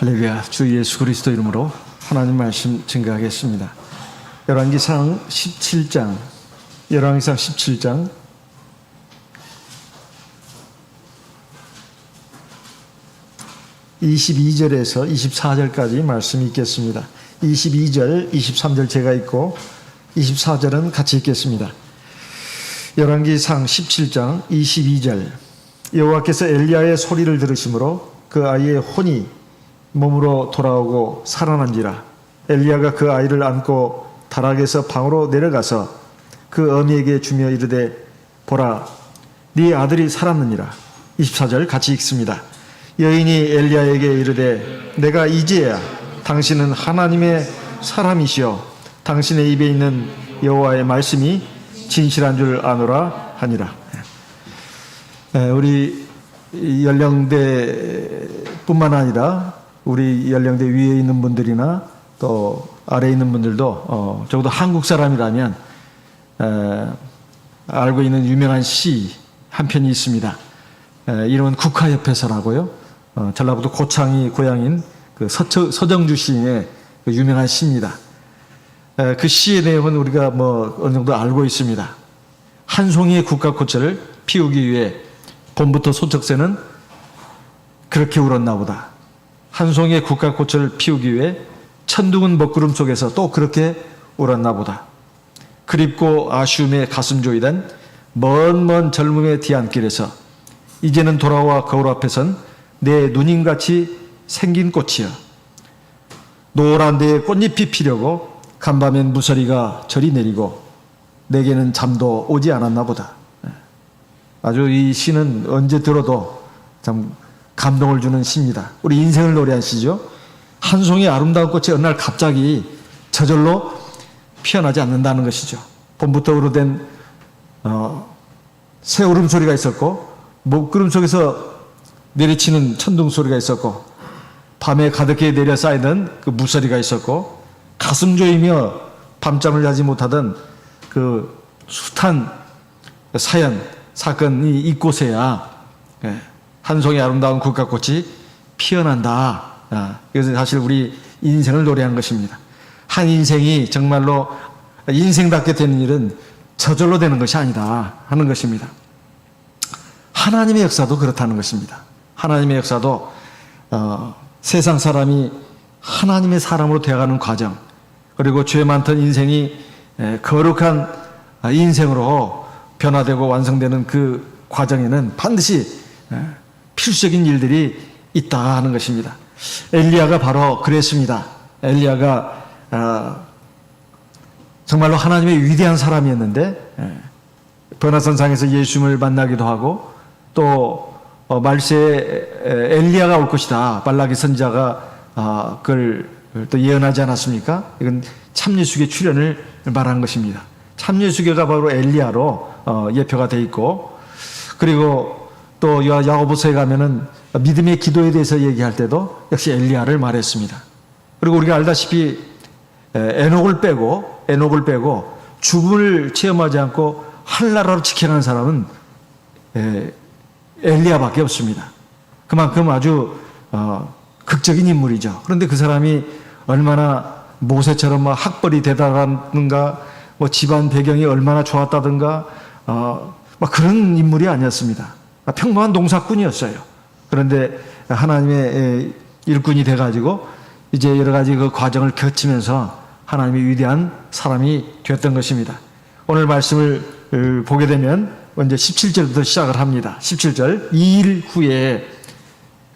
할렐루야. 주 예수 그리스도 이름으로 하나님 말씀 증거하겠습니다. 열왕기상 17장 22절에서 24절까지 말씀이 있겠습니다. 22절, 23절 제가 읽고 24절은 같이 읽겠습니다. 열왕기상 17장 22절 여호와께서 엘리야의 소리를 들으심으로 그 아이의 혼이 몸으로 돌아오고 살아난지라. 엘리야가 그 아이를 안고 다락에서 방으로 내려가서 그 어미에게 주며 이르되 보라 네 아들이 살았느니라. 24절 같이 읽습니다. 여인이 엘리야에게 이르되 내가 이제야 당신은 하나님의 사람이시여 당신의 입에 있는 여호와의 말씀이 진실한 줄 아노라 하니라. 우리 연령대뿐만 아니라 우리 연령대 위에 있는 분들이나 또 아래에 있는 분들도 적어도 한국 사람이라면 알고 있는 유명한 시 한 편이 있습니다. 이름은 국화협회서라고요. 전라북도 고창이 고향인 그 서정주 시인의 그 유명한 시입니다. 그 시의 내용은 우리가 어느 정도 알고 있습니다. 한 송이의 국화꽃을 피우기 위해 봄부터 소쩍새는 그렇게 울었나 보다. 한 송이의 국화꽃을 피우기 위해 천둥은 먹구름 속에서 또 그렇게 울었나 보다. 그립고 아쉬움에 가슴 조이던 먼 젊음의 뒤안길에서 이제는 돌아와 거울 앞에 선 내 누님같이 생긴 꽃이여. 노란 데에 꽃잎이 피려고 간밤엔 무서리가 저리 내리고 내게는 잠도 오지 않았나 보다. 아주 이 시는 언제 들어도 참 감동을 주는 시입니다. 우리 인생을 노래한 시죠. 한 송이 아름다운 꽃이 어느 날 갑자기 저절로 피어나지 않는다는 것이죠. 봄부터 우러된 새 울음소리가 있었고 먹구름 속에서 내리치는 천둥 소리가 있었고 밤에 가득히 내려 쌓이던 그 무서리가 있었고 가슴 조이며 밤잠을 자지 못하던 그 숱한 사건이 이곳에야 한 송이 아름다운 국화꽃이 피어난다. 그래서 사실 우리 인생을 노래한 것입니다. 한 인생이 정말로 인생답게 되는 일은 저절로 되는 것이 아니다 하는 것입니다. 하나님의 역사도 그렇다는 것입니다. 하나님의 역사도 세상 사람이 하나님의 사람으로 되어가는 과정, 그리고 죄 많던 인생이 거룩한 인생으로 변화되고 완성되는 그 과정에는 반드시 필수적인 일들이 있다 하는 것입니다. 엘리야가 바로 그랬습니다. 엘리야가 정말로 하나님의 위대한 사람이었는데 번화선상에서 예수님을 만나기도 하고 또 말세에 엘리야가 올 것이다. 발락의 선지자가 그걸 또 예언하지 않았습니까? 이건 참예수계 출현을 말하는 것입니다. 참예수계가 바로 엘리야로 예표가 돼 있고, 그리고 또 야고보서에 가면은 믿음의 기도에 대해서 얘기할 때도 역시 엘리야를 말했습니다. 그리고 우리가 알다시피 에녹을 빼고 죽음을 체험하지 않고 하늘나라로 지켜가는 사람은 엘리야밖에 없습니다. 그만큼 아주 극적인 인물이죠. 그런데 그 사람이 얼마나 모세처럼 학벌이 대단한가, 집안 배경이 얼마나 좋았다든가, 그런 인물이 아니었습니다. 평범한 농사꾼이었어요. 그런데 하나님의 일꾼이 돼가지고 이제 여러 가지 그 과정을 거치면서 하나님의 위대한 사람이 되었던 것입니다. 오늘 말씀을 보게 되면 먼저 17절부터 시작을 합니다. 17절 2일 후에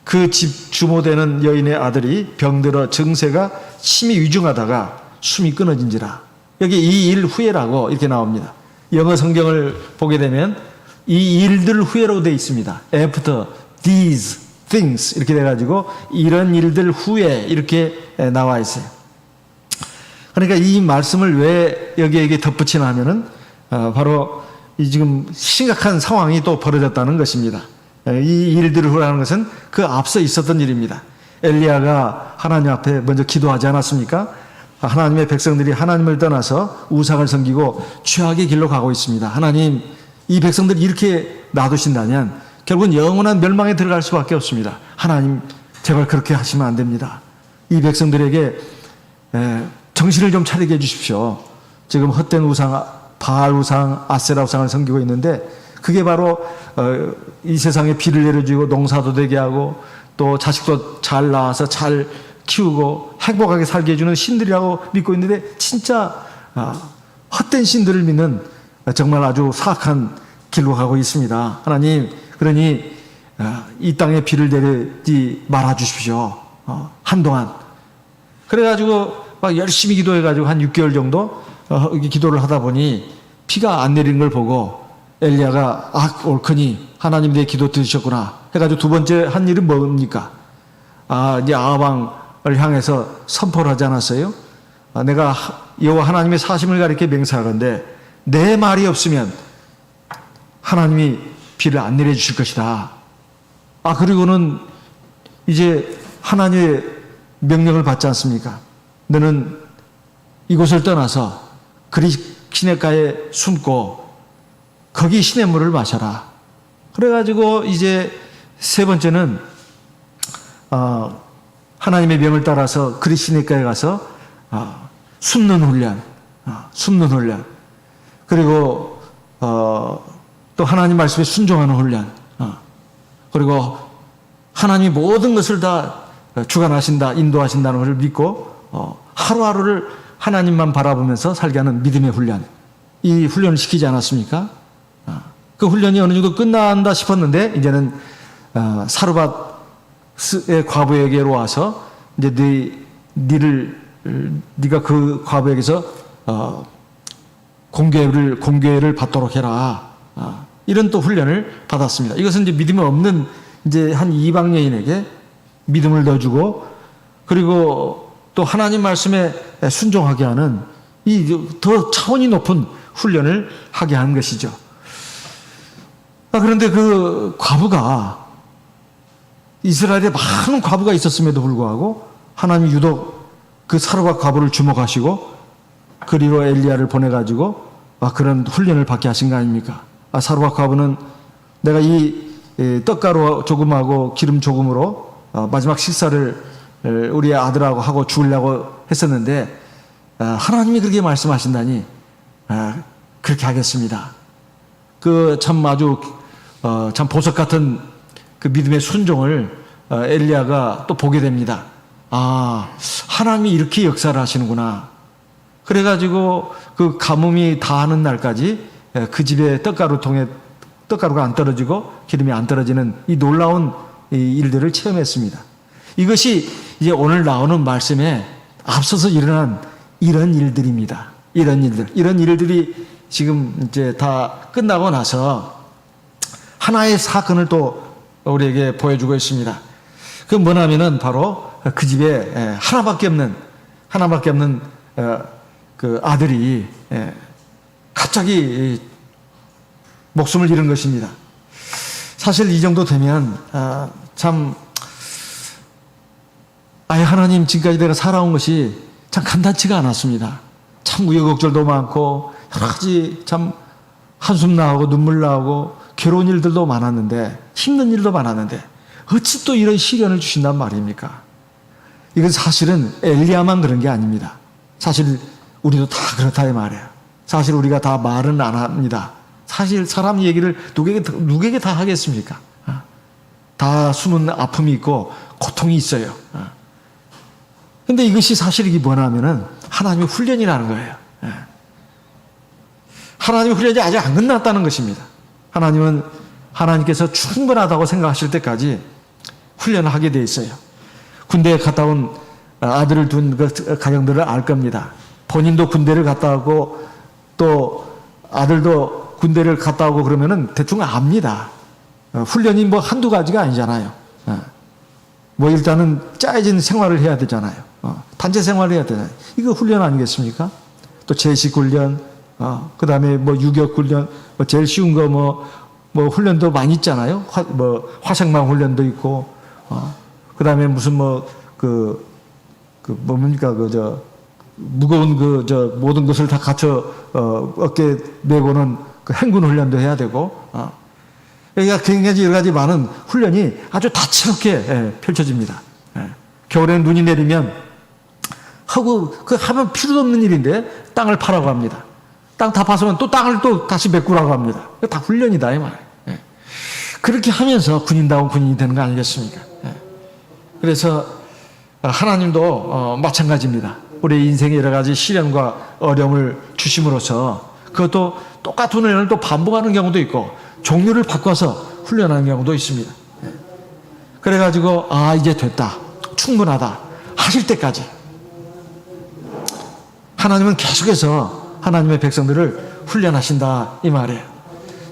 그 집 주모되는 여인의 아들이 병들어 증세가 심히 위중하다가 숨이 끊어진지라. 여기 2일 후에라고 이렇게 나옵니다. 영어 성경을 보게 되면 이 일들 후에라고 되어 있습니다. After these things 이렇게 돼가지고 이런 일들 후에 이렇게 나와 있어요. 그러니까 이 말씀을 왜 여기에 덧붙이나 하면은 바로 이 지금 심각한 상황이 또 벌어졌다는 것입니다. 이 일들을 후라는 것은 그 앞서 있었던 일입니다. 엘리야가 하나님 앞에 먼저 기도하지 않았습니까? 하나님의 백성들이 하나님을 떠나서 우상을 섬기고 죄악의 길로 가고 있습니다. 하나님, 이 백성들이 이렇게 놔두신다면 결국은 영원한 멸망에 들어갈 수밖에 없습니다. 하나님 제발 그렇게 하시면 안 됩니다. 이 백성들에게 정신을 좀 차리게 해주십시오. 지금 헛된 우상, 바알 우상, 아세라 우상을 섬기고 있는데 그게 바로 이 세상에 비를 내려주고 농사도 되게 하고 또 자식도 잘 낳아서 잘 키우고 행복하게 살게 해주는 신들이라고 믿고 있는데 진짜 헛된 신들을 믿는 정말 아주 사악한 길로 가고 있습니다. 하나님, 그러니 이 땅에 비를 내리지 말아 주십시오. 한동안. 그래가지고 막 열심히 기도해가지고 한 6개월 정도 기도를 하다 보니 비가 안 내리는 걸 보고 엘리야가 옳거니 하나님 내 기도 들으셨구나 해가지고 두 번째 한 일은 뭡니까? 이제 아합 왕을 향해서 선포를 하지 않았어요? 내가 여호와 하나님의 사심을 가리켜 맹세하건대 내 말이 없으면 하나님이 비를 안 내려주실 것이다. 그리고는 이제 하나님의 명령을 받지 않습니까? 너는 이곳을 떠나서 그리 시냇가에 숨고 거기 시냇물을 마셔라. 그래가지고 이제 세 번째는 하나님의 명을 따라서 그리 시냇가에 가서 숨는 훈련, 숨는 훈련. 그리고 또 하나님 말씀에 순종하는 훈련. 그리고 하나님이 모든 것을 다 주관하신다, 인도하신다는 것을 믿고 하루하루를 하나님만 바라보면서 살게 하는 믿음의 훈련. 이 훈련을 시키지 않았습니까? 그 훈련이 어느 정도 끝난다 싶었는데 이제는 사르밧의 과부에게로 와서 이제 네가 그 과부에게서 공개를 받도록 해라. 이런 또 훈련을 받았습니다. 이것은 이제 믿음이 없는 이제 한 이방 여인에게 믿음을 넣어주고 그리고 또 하나님 말씀에 순종하게 하는 이 더 차원이 높은 훈련을 하게 하는 것이죠. 그런데 그 과부가 이스라엘에 많은 과부가 있었음에도 불구하고 하나님이 유독 그 사르밧 과부를 주목하시고 그리로 엘리야를 보내가지고 그런 훈련을 받게 하신 거 아닙니까? 사르밧 과부는 내가 이 떡가루 조금하고 기름 조금으로 마지막 식사를 우리 아들하고 하고 죽으려고 했었는데 하나님이 그렇게 말씀하신다니 그렇게 하겠습니다. 그 참 아주 참 보석 같은 그 믿음의 순종을 엘리야가 또 보게 됩니다. 하나님이 이렇게 역사를 하시는구나. 그래가지고 그 가뭄이 다하는 날까지 그 집에 떡가루가 안 떨어지고 기름이 안 떨어지는 이 놀라운 일들을 체험했습니다. 이것이 이제 오늘 나오는 말씀에 앞서서 일어난 이런 일들입니다. 이런 일들이 지금 이제 다 끝나고 나서 하나의 사건을 또 우리에게 보여주고 있습니다. 그 뭐냐면은 바로 그 집에 하나밖에 없는 그 아들이 갑자기 목숨을 잃은 것입니다. 사실 이 정도 되면 참 하나님 지금까지 내가 살아온 것이 참 간단치가 않았습니다. 참 우여곡절도 많고 여러 가지 참 한숨 나오고 눈물 나오고 괴로운 일들도 많았는데 힘든 일도 많았는데 어찌 또 이런 시련을 주신단 말입니까? 이건 사실은 엘리야만 그런 게 아닙니다. 사실 우리도 다 그렇다 이 말이에요. 사실 우리가 다 말은 안 합니다. 사실 사람 얘기를 누구에게 다 하겠습니까? 다 숨은 아픔이 있고 고통이 있어요. 근데 이것이 사실 이게 뭐냐면은 하나님의 훈련이라는 거예요. 하나님의 훈련이 아직 안 끝났다는 것입니다. 하나님은 하나님께서 충분하다고 생각하실 때까지 훈련을 하게 돼 있어요. 군대에 갔다 온 아들을 둔 그 가정들을 알 겁니다. 본인도 군대를 갔다 오고 또 아들도 군대를 갔다 오고 그러면은 대충 압니다. 훈련이 뭐 한두 가지가 아니잖아요. 뭐 일단은 짜여진 생활을 해야 되잖아요. 단체 생활을 해야 되잖아요. 이거 훈련 아니겠습니까? 또 제식 훈련, 그 다음에 뭐 유격 훈련, 뭐 제일 쉬운 거 뭐 훈련도 많이 있잖아요. 화생방 훈련도 있고, 그 다음에 무슨 뭡니까, 무거운 모든 것을 다 갖춰, 어깨에 메고는 그 행군 훈련도 해야 되고, 그러니까 굉장히 여러 가지 많은 훈련이 아주 다채롭게 펼쳐집니다. 겨울에는 눈이 내리면 하고 그 하면 필요도 없는 일인데 땅을 파라고 합니다. 땅 다 파서면 또 땅을 또 다시 메꾸라고 합니다. 이거 다 훈련이다 이 말이에요. 예. 그렇게 하면서 군인다운 군인이 되는 거 아니겠습니까? 예. 그래서 하나님도 마찬가지입니다. 우리 인생의 여러 가지 시련과 어려움을 주심으로써 그것도 똑같은 훈련을 또 반복하는 경우도 있고 종류를 바꿔서 훈련하는 경우도 있습니다. 예. 그래가지고 이제 됐다, 충분하다 하실 때까지 하나님은 계속해서 하나님의 백성들을 훈련하신다 이 말이에요.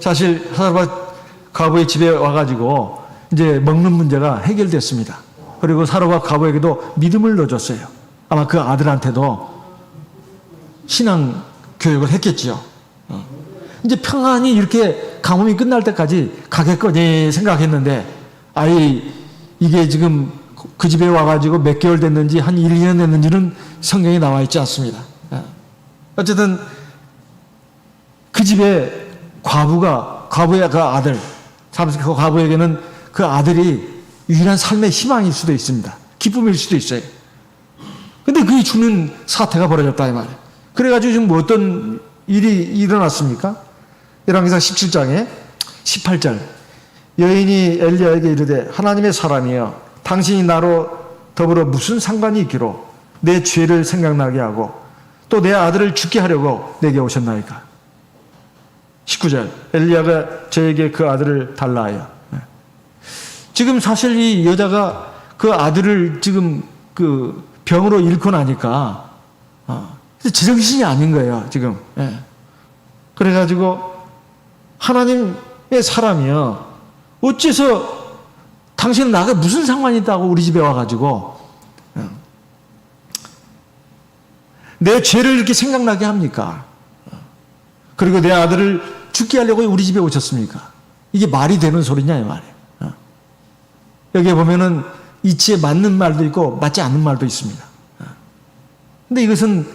사실 사르밧 과부의 집에 와가지고 이제 먹는 문제가 해결됐습니다. 그리고 사르밧 과부에게도 믿음을 넣어줬어요. 아마 그 아들한테도 신앙 교육을 했겠지요. 이제 평안히 이렇게 가뭄이 끝날 때까지 가겠거니 생각했는데 이게 지금 그 집에 와가지고 몇 개월 됐는지 한 1, 2년 됐는지는 성경에 나와 있지 않습니다. 어쨌든 그 집에 과부의 그 아들, 그 과부에게는 그 아들이 유일한 삶의 희망일 수도 있습니다. 기쁨일 수도 있어요. 근데 그게 주는 사태가 벌어졌다 이 말이에요. 그래가지고 지금 뭐 어떤 일이 일어났습니까? 열왕기상 17장에 18절 여인이 엘리야에게 이르되 하나님의 사람이여 당신이 나로 더불어 무슨 상관이 있기로 내 죄를 생각나게 하고 또 내 아들을 죽게 하려고 내게 오셨나이까. 19절 엘리야가 저에게 그 아들을 달라 하여. 지금 사실 이 여자가 그 아들을 지금 그 병으로 잃고 나니까 제정신이 아닌 거예요 지금. 그래가지고 하나님의 사람이여 어째서 당신은 나가 무슨 상관이 있다고 우리 집에 와가지고 내 죄를 이렇게 생각나게 합니까? 그리고 내 아들을 죽게 하려고 우리 집에 오셨습니까? 이게 말이 되는 소리냐 이 말이에요. 여기에 보면은 이치에 맞는 말도 있고 맞지 않는 말도 있습니다. 근데 이것은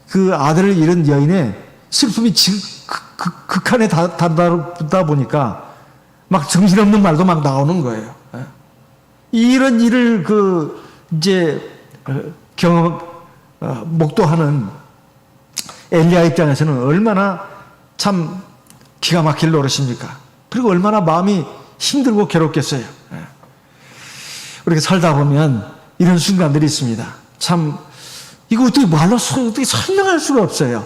그 아들을 잃은 여인의 슬픔이 극한에 다다르다 보니까 막 정신없는 말도 막 나오는 거예요. 이런 일을 목도하는 엘리야 입장에서는 얼마나 참 기가 막힐 노릇입니까? 그리고 얼마나 마음이 힘들고 괴롭겠어요. 우리가 살다 보면 이런 순간들이 있습니다. 참 이거 어떻게 말로 어떻게 설명할 수가 없어요.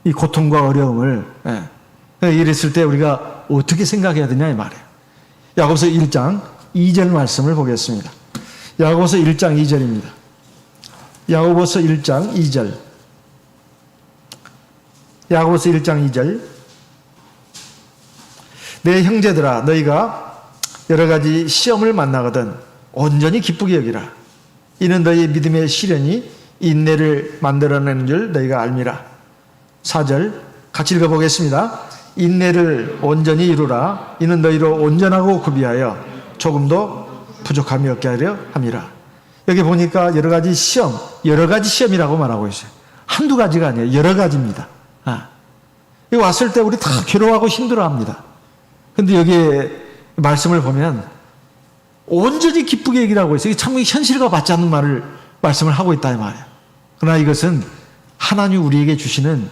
이 고통과 어려움을. 이랬을 때 우리가 어떻게 생각해야 되냐 이 말이에요. 야고보서 1장 2절 말씀을 보겠습니다. 야고보서 1장 2절입니다. 야고보서 1장 2절. 야고보서 1장 2절. 내 형제들아 너희가 여러 가지 시험을 만나거든 온전히 기쁘게 여기라. 이는 너희의 믿음의 시련이 인내를 만들어내는 줄 너희가 알미라. 4절 같이 읽어보겠습니다. 인내를 온전히 이루라. 이는 너희로 온전하고 구비하여 조금도 부족함이 없게 하려 함이라. 여기 보니까 여러 가지 시험이라고 말하고 있어요. 한두 가지가 아니에요. 여러 가지입니다. 여기 왔을 때 우리 다 괴로워하고 힘들어합니다. 근데 여기에 말씀을 보면 온전히 기쁘게 얘기라고 있어요. 참 현실과 맞지 않는 말씀을 하고 있다 이 말이에요. 그러나 이것은 하나님 우리에게 주시는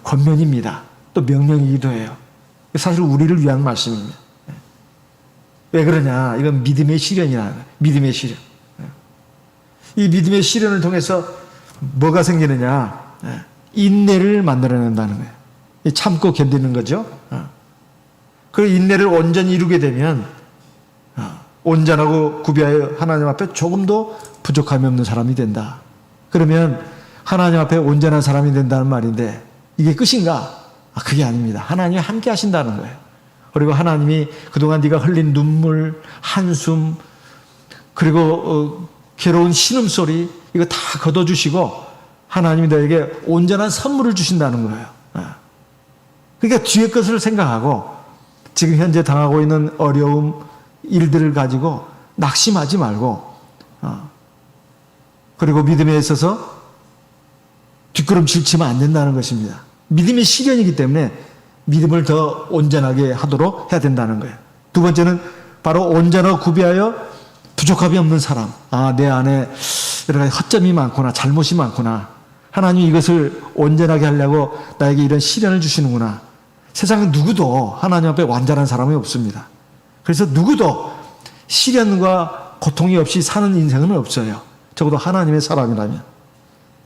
권면입니다. 또 명령이기도 해요. 사실 우리를 위한 말씀입니다. 왜 그러냐? 이건 믿음의 시련이라는 거예요. 믿음의 시련. 이 믿음의 시련을 통해서 뭐가 생기느냐? 인내를 만들어낸다는 거예요. 참고 견디는 거죠. 그 인내를 온전히 이루게 되면 온전하고 구비하여 하나님 앞에 조금도 부족함이 없는 사람이 된다. 그러면 하나님 앞에 온전한 사람이 된다는 말인데 이게 끝인가? 그게 아닙니다. 하나님이 함께 하신다는 거예요. 그리고 하나님이 그동안 네가 흘린 눈물, 한숨, 그리고 괴로운 신음소리 이거 다 걷어주시고 하나님이 너에게 온전한 선물을 주신다는 거예요. 그러니까 뒤의 것을 생각하고 지금 현재 당하고 있는 어려움, 일들을 가지고 낙심하지 말고 그리고 믿음에 있어서 뒷걸음질 치면 안 된다는 것입니다. 믿음의 시련이기 때문에 믿음을 더 온전하게 하도록 해야 된다는 거예요. 두 번째는 바로 온전하고 구비하여 부족함이 없는 사람. 내 안에 여러 가지 허점이 많구나, 잘못이 많구나. 하나님이 이것을 온전하게 하려고 나에게 이런 시련을 주시는구나. 세상에 누구도 하나님 앞에 완전한 사람이 없습니다. 그래서 누구도 시련과 고통이 없이 사는 인생은 없어요. 적어도 하나님의 사람이라면.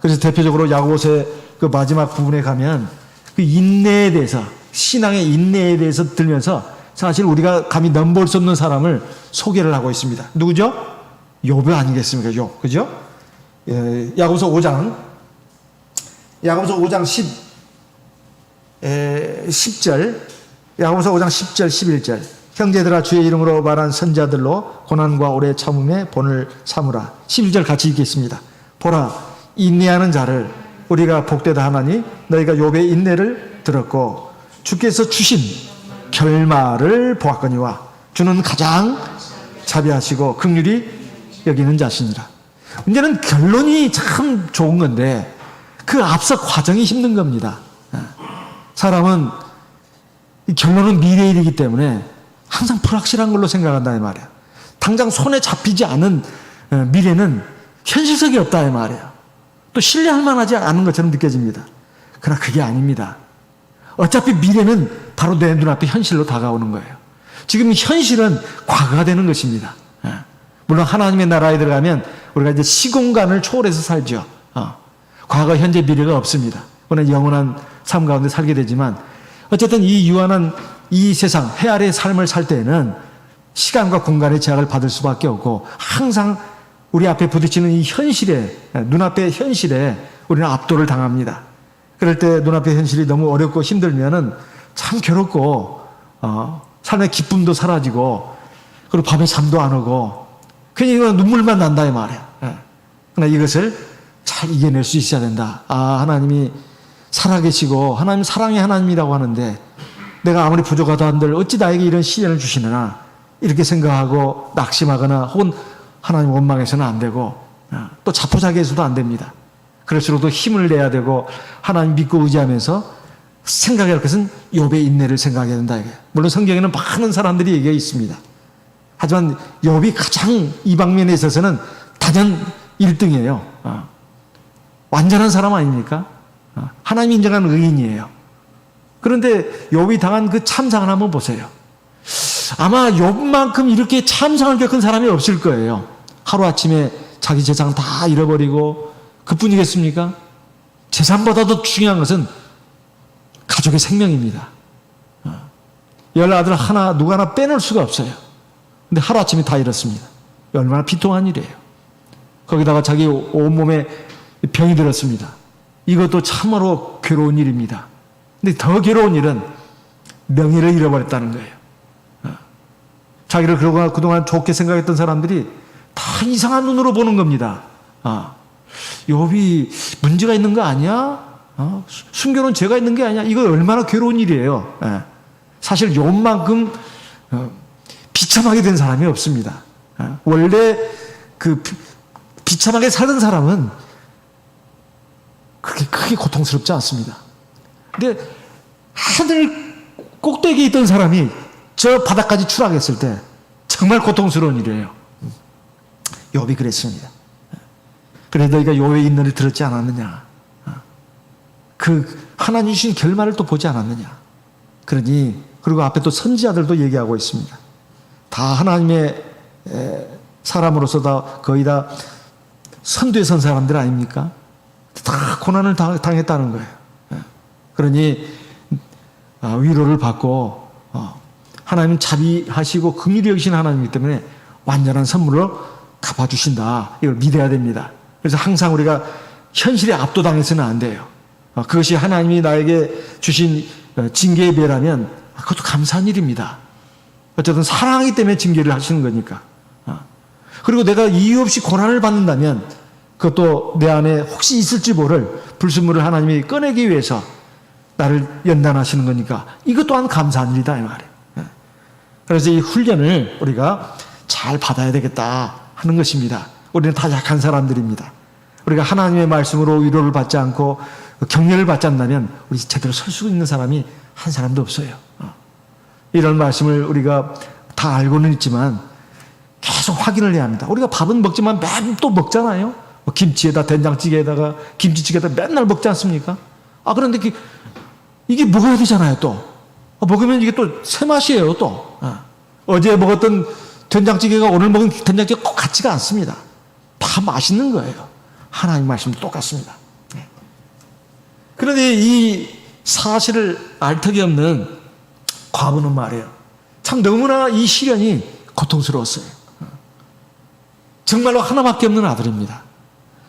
그래서 대표적으로 야고보서의 그 마지막 부분에 가면 그 인내에 대해서, 신앙의 인내에 대해서 들면서 사실 우리가 감히 넘볼 수 없는 사람을 소개를 하고 있습니다. 누구죠? 욥이 아니겠습니까? 욥. 그죠? 야고보서 5장 10절, 야고보서 5장 10절, 11절. 형제들아 주의 이름으로 말한 선자들로 고난과 오래 참음의 본을 삼으라. 11절 같이 읽겠습니다. 보라, 인내하는 자를 우리가 복되다 하나니 너희가 욥의 인내를 들었고 주께서 주신 결말을 보았거니와 주는 가장 자비하시고 긍휼히 여기는 자시니라. 문제는 결론이 참 좋은 건데 그 앞서 과정이 힘든 겁니다. 사람은 결론은 미래의 일이기 때문에 항상 불확실한 걸로 생각한다 이 말이야. 당장 손에 잡히지 않은 미래는 현실성이 없다 이 말이야. 또 신뢰할 만하지 않은 것처럼 느껴집니다. 그러나 그게 아닙니다. 어차피 미래는 바로 내 눈앞에 현실로 다가오는 거예요. 지금 현실은 과거가 되는 것입니다. 물론 하나님의 나라에 들어가면 우리가 이제 시공간을 초월해서 살죠. 과거, 현재, 미래가 없습니다. 우리는 영원한 삶 가운데 살게 되지만 어쨌든 이 유한한 이 세상, 해 아래의 삶을 살 때에는 시간과 공간의 제약을 받을 수밖에 없고 항상 우리 앞에 부딪히는 이 현실에, 눈앞의 현실에 우리는 압도를 당합니다. 그럴 때 눈앞의 현실이 너무 어렵고 힘들면은 참 괴롭고, 삶의 기쁨도 사라지고, 그리고 밤에 잠도 안 오고, 그냥 눈물만 난다, 이 말이야. 그러나 이것을 잘 이겨낼 수 있어야 된다. 하나님이 살아계시고, 하나님 사랑의 하나님이라고 하는데, 내가 아무리 부족하다 한들 어찌 나에게 이런 시련을 주시느냐, 이렇게 생각하고 낙심하거나 혹은 하나님 원망해서는 안 되고, 또 자포자기해서도 안 됩니다. 그럴수록도 힘을 내야 되고 하나님 믿고 의지하면서 생각해야 할 것은 욥의 인내를 생각해야 된다. 물론 성경에는 많은 사람들이 얘기가 있습니다. 하지만 욥이 가장 이 방면에 있어서는 단연 1등이에요. 완전한 사람 아닙니까? 하나님이 인정한 의인이에요. 그런데 욥이 당한 그 참상을 한번 보세요. 아마 욥만큼 이렇게 참상을 겪은 사람이 없을 거예요. 하루아침에 자기 재산 다 잃어버리고 그뿐이겠습니까? 재산보다도 중요한 것은 가족의 생명입니다. 10아들 하나, 누구 하나 빼놓을 수가 없어요. 근데 하루아침에 다 잃었습니다. 얼마나 비통한 일이에요. 거기다가 자기 온몸에 병이 들었습니다. 이것도 참으로 괴로운 일입니다. 근데 더 괴로운 일은 명예를 잃어버렸다는 거예요. 자기를 그동안 좋게 생각했던 사람들이 다 이상한 눈으로 보는 겁니다. 욥이 문제가 있는 거 아니야? 순교는 죄가 있는 게 아니야? 이거 얼마나 괴로운 일이에요. 사실 욥만큼 비참하게 된 사람이 없습니다. 원래 그 비참하게 살던 사람은 그렇게 크게 고통스럽지 않습니다. 근데 하늘 꼭대기에 있던 사람이 저 바닥까지 추락했을 때 정말 고통스러운 일이에요. 욥이 그랬습니다. 그래 너희가 욥의 인내를 들었지 않았느냐? 그 하나님 주신 결말을 또 보지 않았느냐? 그러니 그리고 앞에 또 선지자들도 얘기하고 있습니다. 다 하나님의 사람으로서 다 거의 다 선두에 선 사람들 아닙니까? 다 고난을 당했다는 거예요. 그러니 위로를 받고 하나님은 자비하시고 긍휼히 여기신 하나님이기 때문에 완전한 선물로 갚아주신다. 이걸 믿어야 됩니다. 그래서 항상 우리가 현실에 압도당해서는 안 돼요. 그것이 하나님이 나에게 주신 징계에 비하면 그것도 감사한 일입니다. 어쨌든 사랑하기 때문에 징계를 하시는 거니까. 그리고 내가 이유 없이 고난을 받는다면 그것도 내 안에 혹시 있을지 모를 불순물을 하나님이 꺼내기 위해서 나를 연단하시는 거니까 이것 또한 감사한 일이다 이 말이에요. 그래서 이 훈련을 우리가 잘 받아야 되겠다 하는 것입니다. 우리는 다 약한 사람들입니다. 우리가 하나님의 말씀으로 위로를 받지 않고 격려를 받지 않는다면 우리 제대로 설 수 있는 사람이 한 사람도 없어요. 이런 말씀을 우리가 다 알고는 있지만 계속 확인을 해야 합니다. 우리가 밥은 먹지만 매일 또 먹잖아요. 김치에다 된장찌개에다가 김치찌개에다 맨날 먹지 않습니까? 그런데 이게 먹어야 되잖아요, 또. 먹으면 이게 또 새 맛이에요, 또. 어제 먹었던 된장찌개가 오늘 먹은 된장찌개가 꼭 같지가 않습니다. 다 맛있는 거예요. 하나님 말씀도 똑같습니다. 그런데 이 사실을 알 턱이 없는 과부는 말이에요. 참 너무나 이 시련이 고통스러웠어요. 정말로 하나밖에 없는 아들입니다.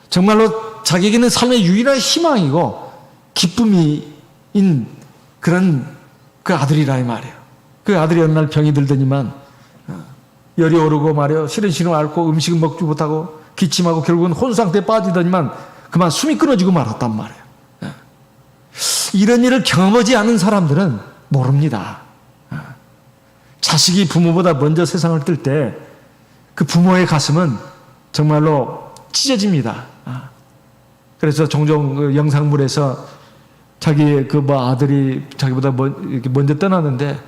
정말로 자기에게는 삶의 유일한 희망이고 기쁨인 그런 그 아들이라 이 말이에요. 그 아들이 어느 날 병이 들더니만 열이 오르고 말이에요. 시름시름 앓고 음식은 먹지 못하고 기침하고 결국은 혼상태에 빠지더니만 그만 숨이 끊어지고 말았단 말이에요. 이런 일을 경험하지 않은 사람들은 모릅니다. 자식이 부모보다 먼저 세상을 뜰 때 그 부모의 가슴은 정말로 찢어집니다. 그래서 종종 그 영상물에서 자기의 아들이 자기보다 먼저 떠났는데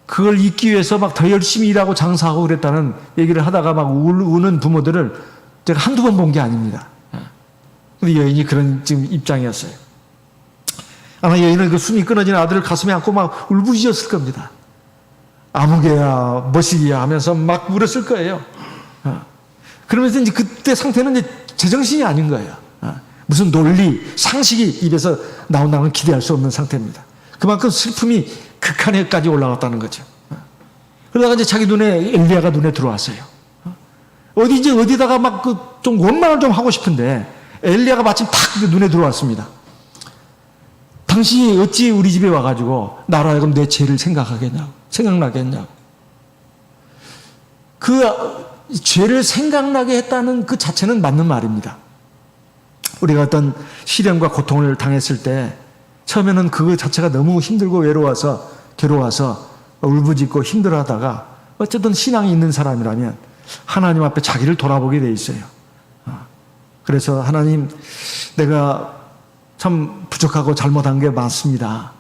그걸 잊기 위해서 막 더 열심히 일하고 장사하고 그랬다는 얘기를 하다가 막 우는 부모들을 제가 한두 번 본 게 아닙니다. 근데 여인이 그런 지금 입장이었어요. 아마 여인은 그 숨이 끊어진 아들을 가슴에 안고 막 울부짖었을 겁니다. 아무개야, 머시기야 하면서 막 울었을 거예요. 그러면서 이제 그때 상태는 이제 제정신이 아닌 거예요. 무슨 논리, 상식이 입에서 나온다는 걸 기대할 수 없는 상태입니다. 그만큼 슬픔이 극한에까지 올라갔다는 거죠. 그러다가 이제 자기 눈에 엘리야가 눈에 들어왔어요. 어디다가 막 좀 원망을 좀 하고 싶은데 엘리야가 마침 탁 눈에 들어왔습니다. 당신이 어찌 우리 집에 와가지고 나로 하여금 내 죄를 생각나게 했냐고. 그 죄를 생각나게 했다는 그 자체는 맞는 말입니다. 우리가 어떤 시련과 고통을 당했을 때 처음에는 그 자체가 너무 힘들고 외로워서 괴로워서 울부짖고 힘들어하다가 어쨌든 신앙이 있는 사람이라면 하나님 앞에 자기를 돌아보게 돼 있어요. 그래서 하나님, 내가 참 부족하고 잘못한 게 많습니다.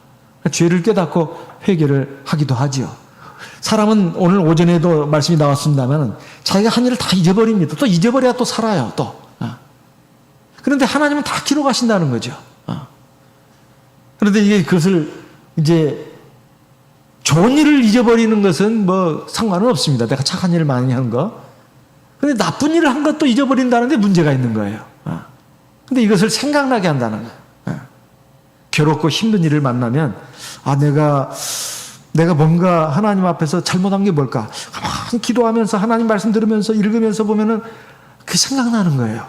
죄를 깨닫고 회개를 하기도 하지요. 사람은 오늘 오전에도 말씀이 나왔습니다만 자기가 한 일을 다 잊어버립니다. 또 잊어버려야 또 살아요. 또. 그런데 하나님은 다 기록하신다는 거죠. 그런데 이게 그것을 이제 좋은 일을 잊어버리는 것은 뭐 상관은 없습니다. 내가 착한 일을 많이 한 거. 그런데 나쁜 일을 한 것도 잊어버린다는데 문제가 있는 거예요. 근데 이것을 생각나게 한다는 거예요. 괴롭고 힘든 일을 만나면 내가 뭔가 하나님 앞에서 잘못한 게 뭘까? 가만히 기도하면서 하나님 말씀 들으면서 읽으면서 보면은 그게 생각나는 거예요.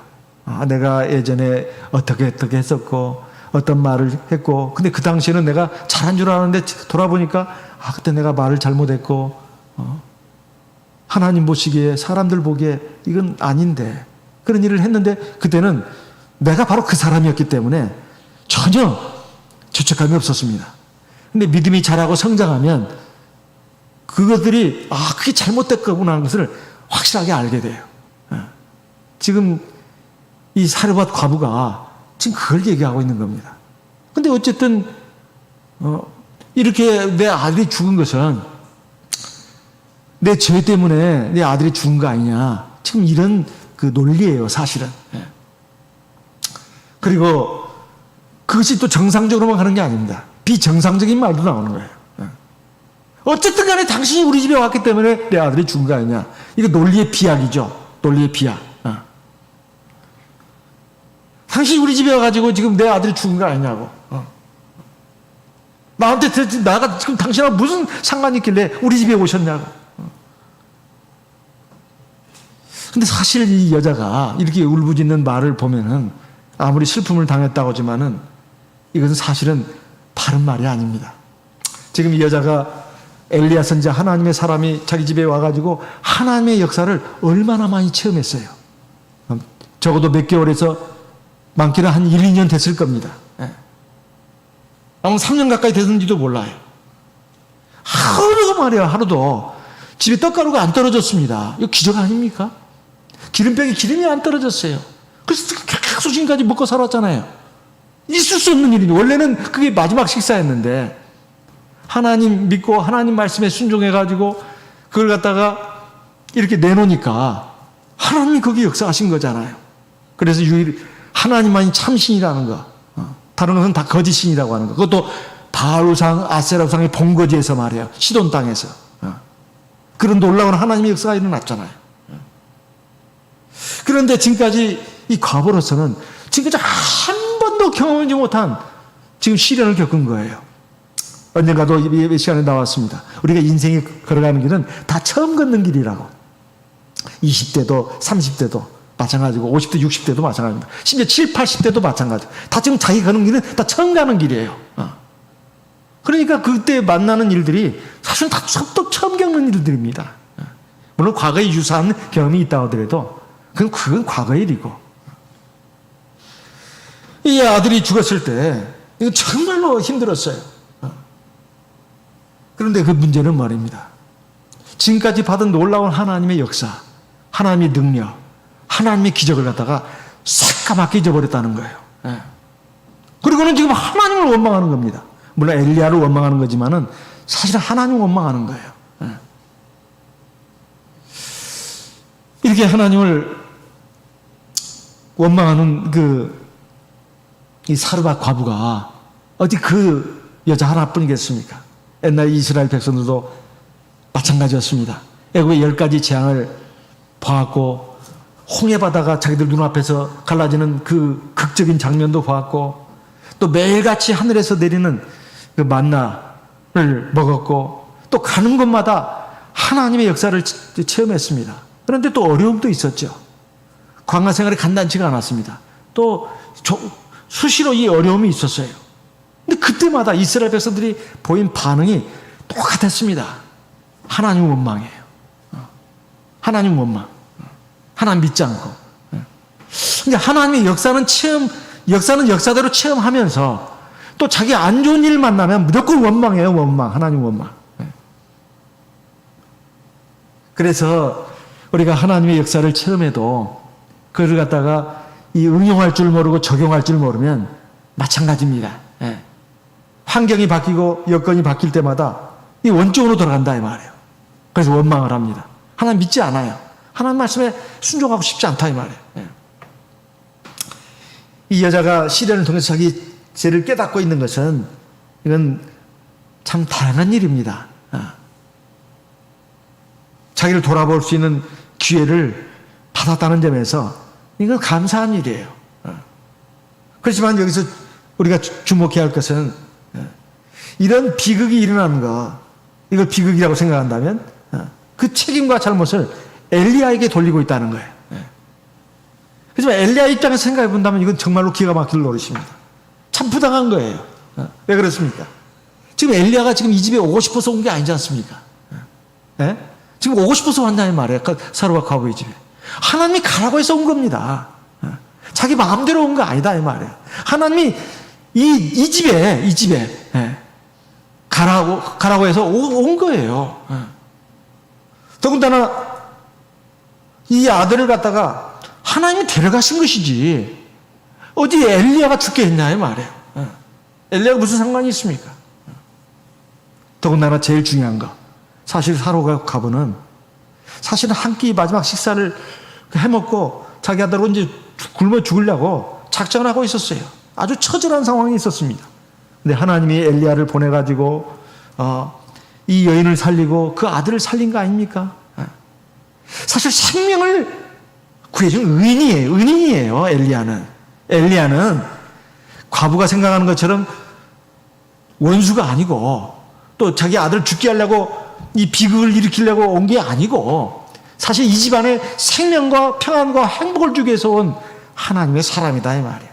내가 예전에 어떻게 했었고 어떤 말을 했고 근데 그 당시에는 내가 잘한 줄 알았는데 돌아보니까 그때 내가 말을 잘못했고 하나님 보시기에 사람들 보기에 이건 아닌데 그런 일을 했는데 그때는 내가 바로 그 사람이었기 때문에 전혀 죄책감이 없었습니다. 근데 믿음이 자라고 성장하면 그것들이 그게 잘못됐구나 하는 것을 확실하게 알게 돼요. 지금 이 사르밧 과부가 지금 그걸 얘기하고 있는 겁니다. 근데 어쨌든 이렇게 내 아들이 죽은 것은 내 죄 때문에 내 아들이 죽은 거 아니냐. 지금 이런 그 논리예요, 사실은. 그리고 그것이 또 정상적으로만 가는 게 아닙니다. 비정상적인 말도 나오는 거예요. 어쨌든 간에 당신이 우리 집에 왔기 때문에 내 아들이 죽은 거 아니냐. 이거 논리의 비약이죠. 논리의 비약. 당신이 우리 집에 와가지고 지금 내 아들이 죽은 거 아니냐고. 나가 지금 당신하고 무슨 상관이 있길래 우리 집에 오셨냐고. 근데 사실 이 여자가 이렇게 울부짖는 말을 보면은 아무리 슬픔을 당했다고 하지만은 이것은 사실은 바른 말이 아닙니다. 지금 이 여자가 엘리야 선지자 하나님의 사람이 자기 집에 와가지고 하나님의 역사를 얼마나 많이 체험했어요. 적어도 몇 개월에서 많게는 한 1, 2년 됐을 겁니다. 아마 3년 가까이 됐는지도 몰라요. 하루도 말이야, 하루도 집에 떡가루가 안 떨어졌습니다. 이거 기적 아닙니까? 기름병에 기름이 안 떨어졌어요. 그래서 계속 지금까지 먹고 살았잖아요. 있을 수 없는 일이니 원래는 그게 마지막 식사였는데 하나님 믿고 하나님 말씀에 순종해가지고 그걸 갖다가 이렇게 내놓으니까 하나님이 거기 역사하신 거잖아요. 그래서 하나님만이 참신이라는 거, 다른 것은 다 거짓신이라고 하는 거. 그것도 바알우상, 아세라우상의 본거지에서 말이에요. 시돈 땅에서. 그런 놀라운 하나님의 역사가 일어났잖아요. 그런데 지금까지 이 과부로서는 지금까지 한 번도 경험하지 못한 지금 시련을 겪은 거예요. 언젠가도 이 시간에 나왔습니다. 우리가 인생이 걸어가는 길은 다 처음 걷는 길이라고. 20대도 30대도 마찬가지고 50대 60대도 마찬가지입니다. 심지어 7, 80대도 마찬가지고 다 지금 자기 가는 길은 다 처음 가는 길이에요. 그러니까 그때 만나는 일들이 사실은 다 처음 겪는 일들입니다. 물론 과거에 유사한 경험이 있다고 하더라도 그건 과거의 일이고. 이 아들이 죽었을 때 이거 정말로 힘들었어요. 그런데 그 문제는 말입니다. 지금까지 받은 놀라운 하나님의 역사, 하나님의 능력, 하나님의 기적을 갖다가 새까맣게 잊어버렸다는 거예요. 그리고는 지금 하나님을 원망하는 겁니다. 물론 엘리야를 원망하는 거지만은 사실은 하나님을 원망하는 거예요. 이렇게 하나님을 원망하는 이 사르밧 과부가 어디 그 여자 하나뿐이겠습니까? 옛날 이스라엘 백성들도 마찬가지였습니다. 애굽의 10가지 재앙을 봐왔고 홍해 바다가 자기들 눈앞에서 갈라지는 그 극적인 장면도 보았고 또 매일같이 하늘에서 내리는 그 만나를 먹었고 또 가는 곳마다 하나님의 역사를 체험했습니다. 그런데 또 어려움도 있었죠. 광야 생활이 간단치가 않았습니다. 또 수시로 이 어려움이 있었어요. 근데 그때마다 이스라엘 백성들이 보인 반응이 똑같았습니다. 하나님 원망이에요. 하나님 원망. 하나님 믿지 않고. 그러니까 하나님의 역사는 역사대로 체험하면서 또 자기 안 좋은 일 만나면 무조건 원망해요. 원망. 하나님 원망. 그래서 우리가 하나님의 역사를 체험해도 그를 갖다가 이 응용할 줄 모르고 적용할 줄 모르면 마찬가지입니다. 환경이 바뀌고 여건이 바뀔 때마다 이 원점으로 돌아간다 이 말이에요. 그래서 원망을 합니다. 하나님 믿지 않아요. 하나님 말씀에 순종하고 싶지 않다 이 말이에요. 이 여자가 시련을 통해서 자기 죄를 깨닫고 있는 것은 이건 참 다양한 일입니다. 자기를 돌아볼 수 있는 기회를 받았다는 점에서 이건 감사한 일이에요. 그렇지만 여기서 우리가 주목해야 할 것은 이런 비극이 일어나는 거, 이걸 비극이라고 생각한다면 그 책임과 잘못을 엘리야에게 돌리고 있다는 거예요. 하지만 엘리야 입장에서 생각해 본다면 이건 정말로 기가 막힐 노릇입니다. 참 부당한 거예요. 왜 그렇습니까? 지금 엘리야가 지금 이 집에 오고 싶어서 온 게 아니지 않습니까? 지금 오고 싶어서 왔냐는 말이에요. 사르밧 과부의 집에. 하나님이 가라고 해서 온 겁니다. 자기 마음대로 온 거 아니다 이 말이에요. 하나님이 이 집에 가라고 해서 온 거예요. 더군다나 이 아들을 갖다가 하나님이 데려가신 것이지 어디 엘리야가 죽게 했냐 이 말이에요. 엘리야가 무슨 상관이 있습니까? 더군다나 제일 중요한 거, 사실 사르밧 과부는 사실은 한 끼 마지막 식사를 해먹고 자기 아들로 이제 굶어 죽으려고 작정을 하고 있었어요. 아주 처절한 상황이 있었습니다. 근데 하나님이 엘리야를 보내가지고 이 여인을 살리고 그 아들을 살린 거 아닙니까? 사실 생명을 구해준 은인이에요. 엘리야는 과부가 생각하는 것처럼 원수가 아니고 또 자기 아들을 죽게 하려고 이 비극을 일으키려고 온 게 아니고 사실 이 집안에 생명과 평안과 행복을 주기 위해서 온 하나님의 사람이다 이 말이에요.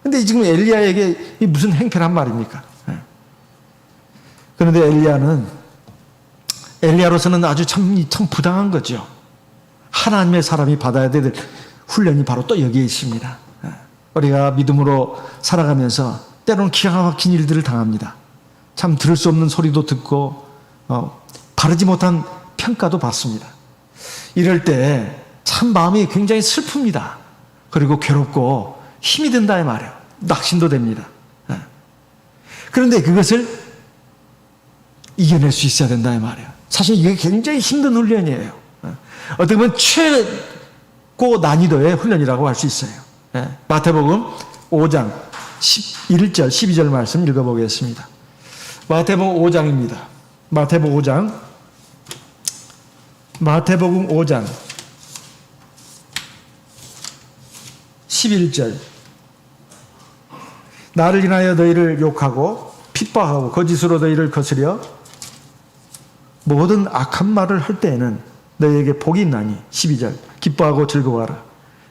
근데 지금 엘리야에게 무슨 행편한 말입니까? 그런데 엘리야로서는 아주 참 부당한 거죠. 하나님의 사람이 받아야 될 훈련이 바로 또 여기에 있습니다. 우리가 믿음으로 살아가면서 때로는 기가 막힌 일들을 당합니다. 참 들을 수 없는 소리도 듣고 바르지 못한 평가도 받습니다. 이럴 때 참 마음이 굉장히 슬픕니다. 그리고 괴롭고 힘이 든다 이 말이에요. 낙심도 됩니다. 그런데 그것을 이겨낼 수 있어야 된다 이 말이에요. 사실 이게 굉장히 힘든 훈련이에요. 어떻게 보면 최고 난이도의 훈련이라고 할 수 있어요. 예. 마태복음 5장 11절 12절 말씀 읽어보겠습니다. 마태복음 5장입니다. 마태복음 5장 11절 나를 인하여 너희를 욕하고 핍박하고 거짓으로 너희를 거스려 모든 악한 말을 할 때에는 너희에게 복이 있나니 12절 기뻐하고 즐거워하라.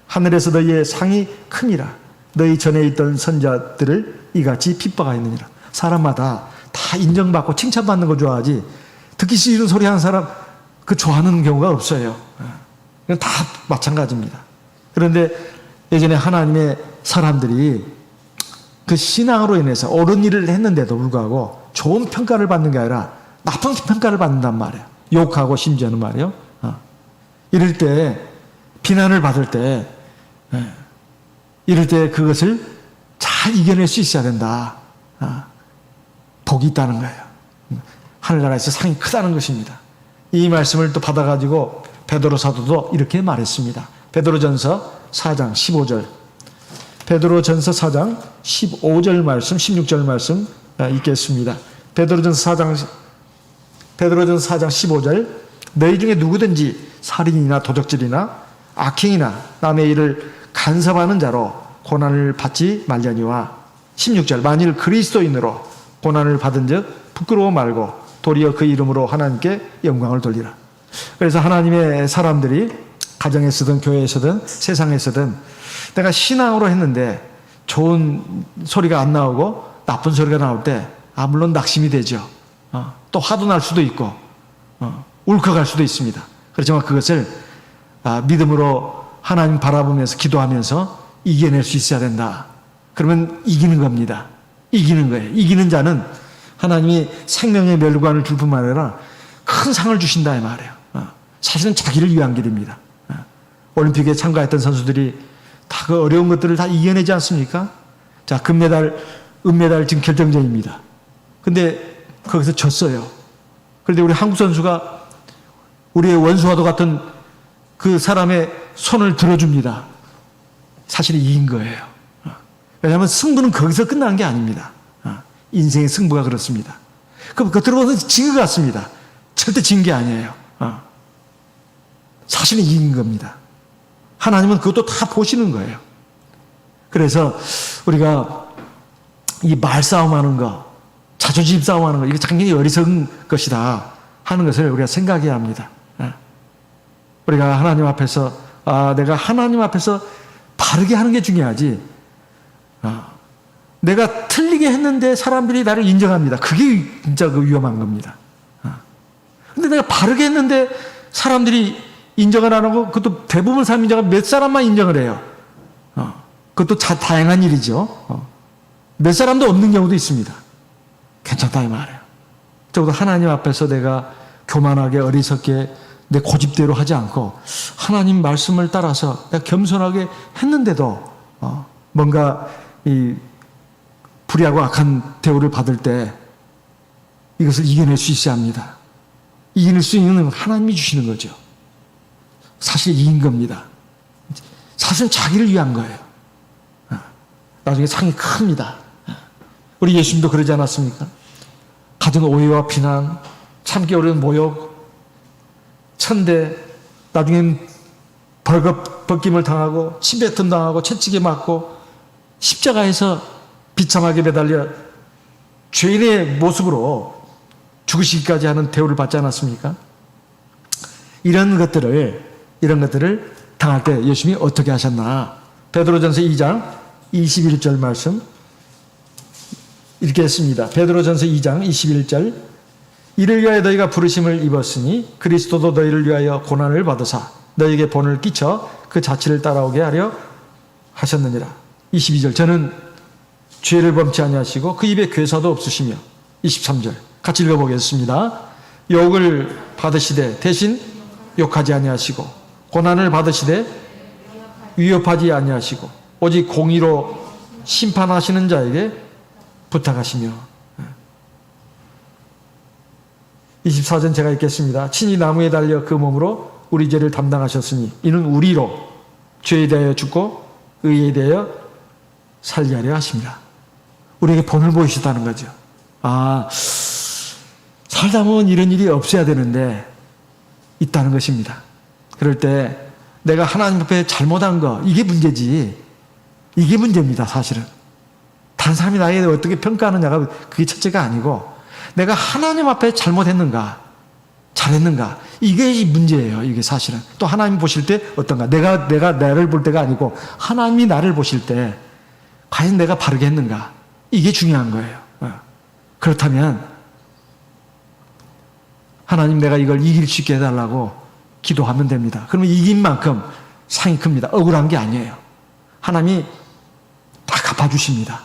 하늘에서 너희의 상이 큼이라. 너희 전에 있던 선자들을 이같이 핍박하였느니라. 사람마다 다 인정받고 칭찬받는 거 좋아하지 듣기 싫은 소리 하는 사람 그 좋아하는 경우가 없어요. 이건 다 마찬가지입니다. 그런데 예전에 하나님의 사람들이 그 신앙으로 인해서 옳은 일을 했는데도 불구하고 좋은 평가를 받는 게 아니라 나쁜 평가를 받는단 말이에요. 욕하고 심지어는 말이에요. 이럴 때 비난을 받을 때 이럴 때 그것을 잘 이겨낼 수 있어야 된다. 복이 있다는 거예요. 하늘나라에서 상이 크다는 것입니다. 이 말씀을 또 받아가지고 베드로 사도도 이렇게 말했습니다. 베드로전서 4장 15절 베드로전서 4장 15절 말씀 16절 말씀 읽겠습니다. 베드로전서 4장 15절 너희 중에 누구든지 살인이나 도적질이나 악행이나 남의 일을 간섭하는 자로 고난을 받지 말려니와 16절 만일 그리스도인으로 고난을 받은 즉 부끄러워 말고 도리어 그 이름으로 하나님께 영광을 돌리라. 그래서 하나님의 사람들이 가정에서든 교회에서든 세상에서든 내가 신앙으로 했는데 좋은 소리가 안 나오고 나쁜 소리가 나올 때 물론 낙심이 되죠. 또 화도 날 수도 있고 울컥할 수도 있습니다. 그렇지만 그것을 믿음으로 하나님 바라보면서 기도하면서 이겨낼 수 있어야 된다. 그러면 이기는 겁니다. 이기는 거예요. 이기는 자는 하나님이 생명의 멸관을 줄 뿐만 아니라 큰 상을 주신다 이 말이에요. 사실은 자기를 위한 길입니다. 올림픽에 참가했던 선수들이 다 그 어려운 것들을 다 이겨내지 않습니까? 자, 금메달, 은메달 지금 결정전입니다. 근데 거기서 졌어요. 그런데 우리 한국 선수가 우리의 원수와도 같은 그 사람의 손을 들어줍니다. 사실 이긴 거예요. 왜냐하면 승부는 거기서 끝나는 게 아닙니다. 인생의 승부가 그렇습니다. 그럼 겉으로 보면 진 것 같습니다. 절대 진 게 아니에요. 사실은 이긴 겁니다. 하나님은 그것도 다 보시는 거예요. 그래서 우리가 이 말싸움하는 거, 자존심 싸움하는 거, 이게 당연히 어리석은 것이다 하는 것을 우리가 생각해야 합니다. 우리가 하나님 앞에서 내가 하나님 앞에서 바르게 하는 게 중요하지. 내가 틀리게 했는데 사람들이 나를 인정합니다. 그게 진짜 그 위험한 겁니다. 근데 내가 바르게 했는데 사람들이 인정을 안 하고 그것도 대부분 사람 인정을 몇 사람만 인정을 해요. 그것도 다양한 일이죠. 몇 사람도 없는 경우도 있습니다. 괜찮다 이 말이에요. 적어도 하나님 앞에서 내가 교만하게 어리석게 내 고집대로 하지 않고 하나님 말씀을 따라서 내가 겸손하게 했는데도 뭔가 이 불의하고 악한 대우를 받을 때 이것을 이겨낼 수 있어야 합니다. 이겨낼 수 있는 하나님이 주시는 거죠. 사실 이긴 겁니다. 사실은 자기를 위한 거예요. 나중에 상이 큽니다. 우리 예수님도 그러지 않았습니까? 가진 오해와 비난, 참기 어려운 모욕, 천대, 나중엔 벌거벗김을 당하고 침뱉음 당하고 채찍에 맞고 십자가에서 비참하게 매달려 죄인의 모습으로 죽으시기까지 하는 대우를 받지 않았습니까? 이런 것들을 당할 때 예수님이 어떻게 하셨나? 베드로전서 2장 21절 말씀 읽겠습니다. 베드로전서 2장 21절 이를 위하여 너희가 부르심을 입었으니 그리스도도 너희를 위하여 고난을 받으사 너희에게 본을 끼쳐 그 자취를 따라오게 하려 하셨느니라. 22절 저는 죄를 범치 아니하시고 그 입에 괴사도 없으시며 23절 같이 읽어보겠습니다. 욕을 받으시되 대신 욕하지 아니하시고 고난을 받으시되 위협하지 아니하시고 오직 공의로 심판하시는 자에게 부탁하시며 24절 제가 읽겠습니다. 친히 나무에 달려 그 몸으로 우리 죄를 담당하셨으니 이는 우리로 죄에 대하여 죽고 의에 대하여 살게 하려 하십니다. 우리에게 본을 보이시다는 거죠. 아, 살다 보면 이런 일이 없어야 되는데 있다는 것입니다. 그럴 때 내가 하나님 앞에 잘못한 거, 이게 문제지. 이게 문제입니다, 사실은. 다른 사람이 나에 대해 어떻게 평가하느냐가 그게 첫째가 아니고, 내가 하나님 앞에 잘못했는가, 잘했는가, 이게 문제예요, 이게 사실은. 또 하나님 보실 때 어떤가, 내가 나를 볼 때가 아니고 하나님이 나를 보실 때 과연 내가 바르게 했는가, 이게 중요한 거예요. 그렇다면 하나님, 내가 이걸 이길 수 있게 해달라고 기도하면 됩니다. 그러면 이긴 만큼 상이 큽니다. 억울한 게 아니에요. 하나님이 다 갚아주십니다.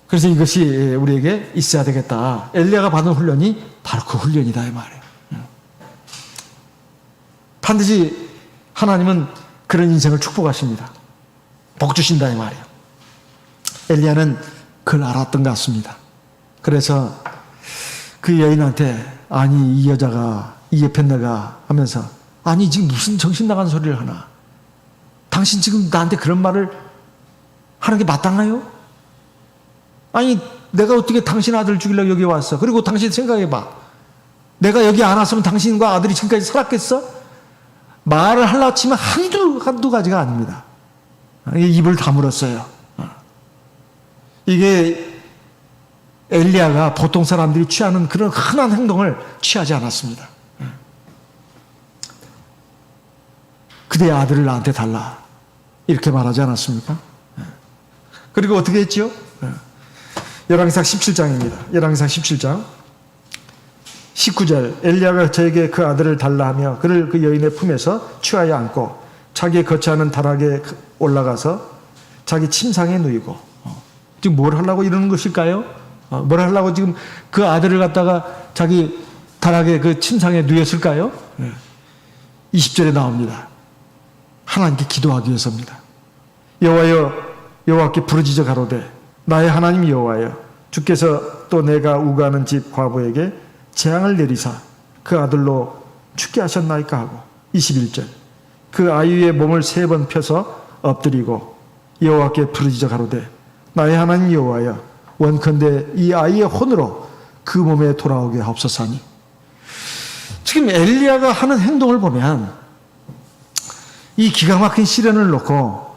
그래서 이것이 우리에게 있어야 되겠다. 엘리야가 받은 훈련이 바로 그 훈련이다, 이 말이에요. 반드시 하나님은 그런 인생을 축복하십니다. 복 주신다, 이 말이에요. 엘리야는 그걸 알았던 것 같습니다. 그래서 그 여인한테, 아니 이 여자가, 이 옆에 내가 하면서, 아니 지금 무슨 정신 나간 소리를 하나, 당신 지금 나한테 그런 말을 하는 게 마땅해요? 아니 내가 어떻게 당신 아들 죽이려고 여기 왔어? 그리고 당신 생각해봐, 내가 여기 안 왔으면 당신과 아들이 지금까지 살았겠어? 말을 하려고 치면 한두 가지가 아닙니다. 입을 다물었어요. 이게 엘리야가 보통 사람들이 취하는 그런 흔한 행동을 취하지 않았습니다. 그대의 아들을 나한테 달라, 이렇게 말하지 않았습니까? 그리고 어떻게 했죠? 열왕기상 17장입니다. 열왕기상 17장 19절, 엘리야가 저에게 그 아들을 달라 하며 그를 그 여인의 품에서 취하여 안고 자기의 거처하는 다락에 올라가서 자기 침상에 누이고. 지금 뭘 하려고 이러는 것일까요? 뭘 하려고 지금 그 아들을 갖다가 자기 다락에 그 침상에 누였을까요? 20절에 나옵니다. 하나님께 기도하기 위해서입니다. 여호와여, 여호와께 부르짖어 가로되 나의 하나님 여호와여, 주께서 또 내가 우가하는 집 과부에게 재앙을 내리사 그 아들로 죽게 하셨나이까 하고. 21절, 그 아이의 몸을 3번 펴서 엎드리고 여호와께 부르짖어 가로되 나의 하나님 여호와여, 원컨대 이 아이의 혼으로 그 몸에 돌아오게 하옵소서니. 지금 엘리야가 하는 행동을 보면 이 기가 막힌 시련을 놓고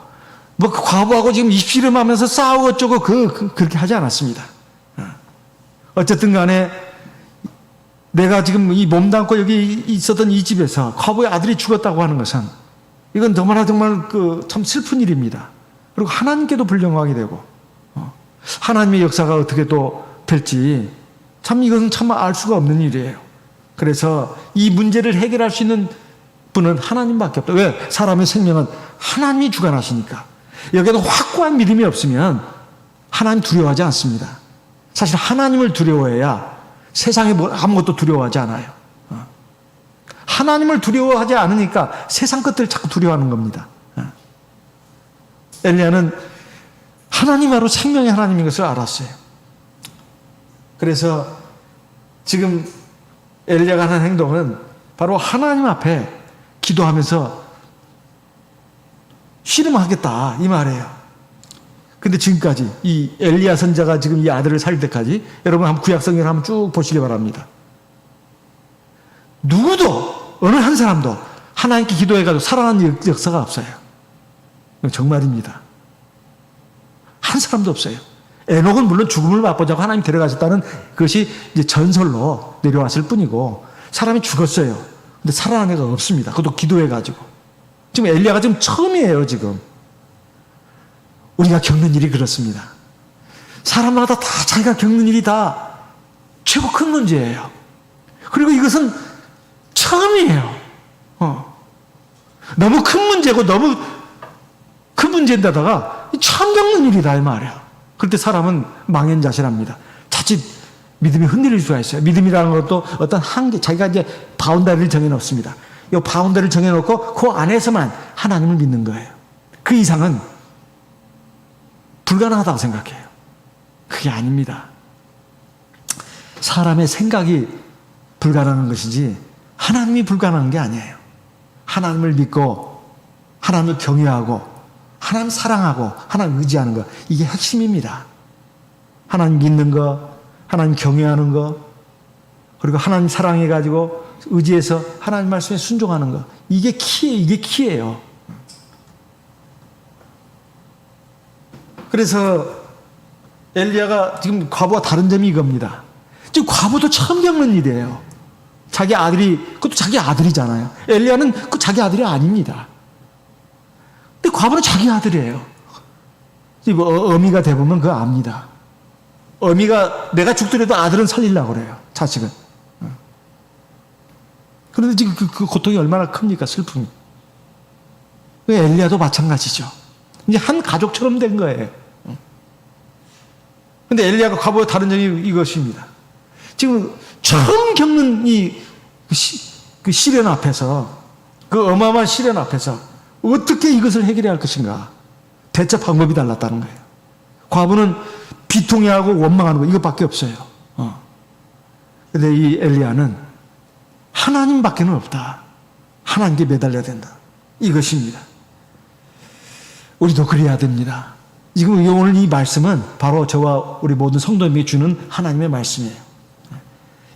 뭐 그 과부하고 지금 입씨름하면서 싸우고 어쩌고 그렇게 하지 않았습니다. 어쨌든 간에 내가 지금 이 몸담고 여기 있었던 이 집에서 과부의 아들이 죽었다고 하는 것은 이건 너무나 정말 참 슬픈 일입니다. 그리고 하나님께도 불경하게 되고 하나님의 역사가 어떻게 또 될지 참 이것은 참 알 수가 없는 일이에요. 그래서 이 문제를 해결할 수 있는 분은 하나님밖에 없다. 왜? 사람의 생명은 하나님이 주관하시니까. 여기에도 확고한 믿음이 없으면 하나님 두려워하지 않습니다. 사실 하나님을 두려워해야 세상에 아무것도 두려워하지 않아요. 하나님을 두려워하지 않으니까 세상 것들을 자꾸 두려워하는 겁니다. 엘리야는 하나님 바로 생명의 하나님인 것을 알았어요. 그래서 지금 엘리야가 하는 행동은 바로 하나님 앞에 기도하면서 씨름하겠다, 이 말이에요. 근데 지금까지 이 엘리야 선자가 지금 이 아들을 살릴 때까지 여러분 한번 구약성경을 한번 쭉 보시기 바랍니다. 누구도, 어느 한 사람도 하나님께 기도해가지고 살아난 역사가 없어요. 정말입니다. 한 사람도 없어요. 에녹은 물론 죽음을 맛보자고 하나님 데려가셨다는 그것이 이제 전설로 내려왔을 뿐이고, 사람이 죽었어요. 근데 살아난 애가 없습니다. 그것도 기도해가지고. 지금 엘리야가 지금 처음이에요, 지금. 우리가 겪는 일이 그렇습니다. 사람마다 다 자기가 겪는 일이 다 최고 큰 문제예요. 그리고 이것은 처음이에요. 너무 큰 문제고 너무 큰 문제인데다가 처음 겪는 일이다, 이 말이야. 그럴 때 사람은 망연자실합니다. 자칫 믿음이 흔들릴 수가 있어요. 믿음이라는 것도 어떤 한계, 자기가 이제 바운더리를 정해놓습니다. 이 바운더리를 정해놓고 그 안에서만 하나님을 믿는 거예요. 그 이상은 불가능하다고 생각해요. 그게 아닙니다. 사람의 생각이 불가능한 것이지 하나님이 불가능한 게 아니에요. 하나님을 믿고 하나님을 경외하고 하나님 사랑하고 하나님 의지하는 거, 이게 핵심입니다. 하나님 믿는 거, 하나님 경외하는 거, 그리고 하나님 사랑해가지고 의지해서 하나님 말씀에 순종하는 거, 이게 키예요. 그래서 엘리야가 지금 과부와 다른 점이 이겁니다. 지금 과부도 처음 겪는 일이에요. 자기 아들이, 그것도 자기 아들이잖아요. 엘리야는 그 자기 아들이 아닙니다. 근데 과부는 자기 아들이에요. 어미가 돼보면 그거 압니다. 어미가 내가 죽더라도 아들은 살리려고 그래요. 자식은. 그런데 지금 그 고통이 얼마나 큽니까? 슬픔이. 엘리야도 마찬가지죠. 이제 한 가족처럼 된 거예요. 근데 엘리야가 과부와 다른 점이 이것입니다. 지금 처음 겪는 그 시련 앞에서, 그 어마어마한 시련 앞에서 어떻게 이것을 해결해야 할 것인가? 대처 방법이 달랐다는 거예요. 과부는 비통해하고 원망하는 거, 이것밖에 없어요. 근데 이 엘리야는 하나님밖에는 없다. 하나님께 매달려야 된다. 이것입니다. 우리도 그래야 됩니다. 지금 오늘 이 말씀은 바로 저와 우리 모든 성도님이 주는 하나님의 말씀이에요.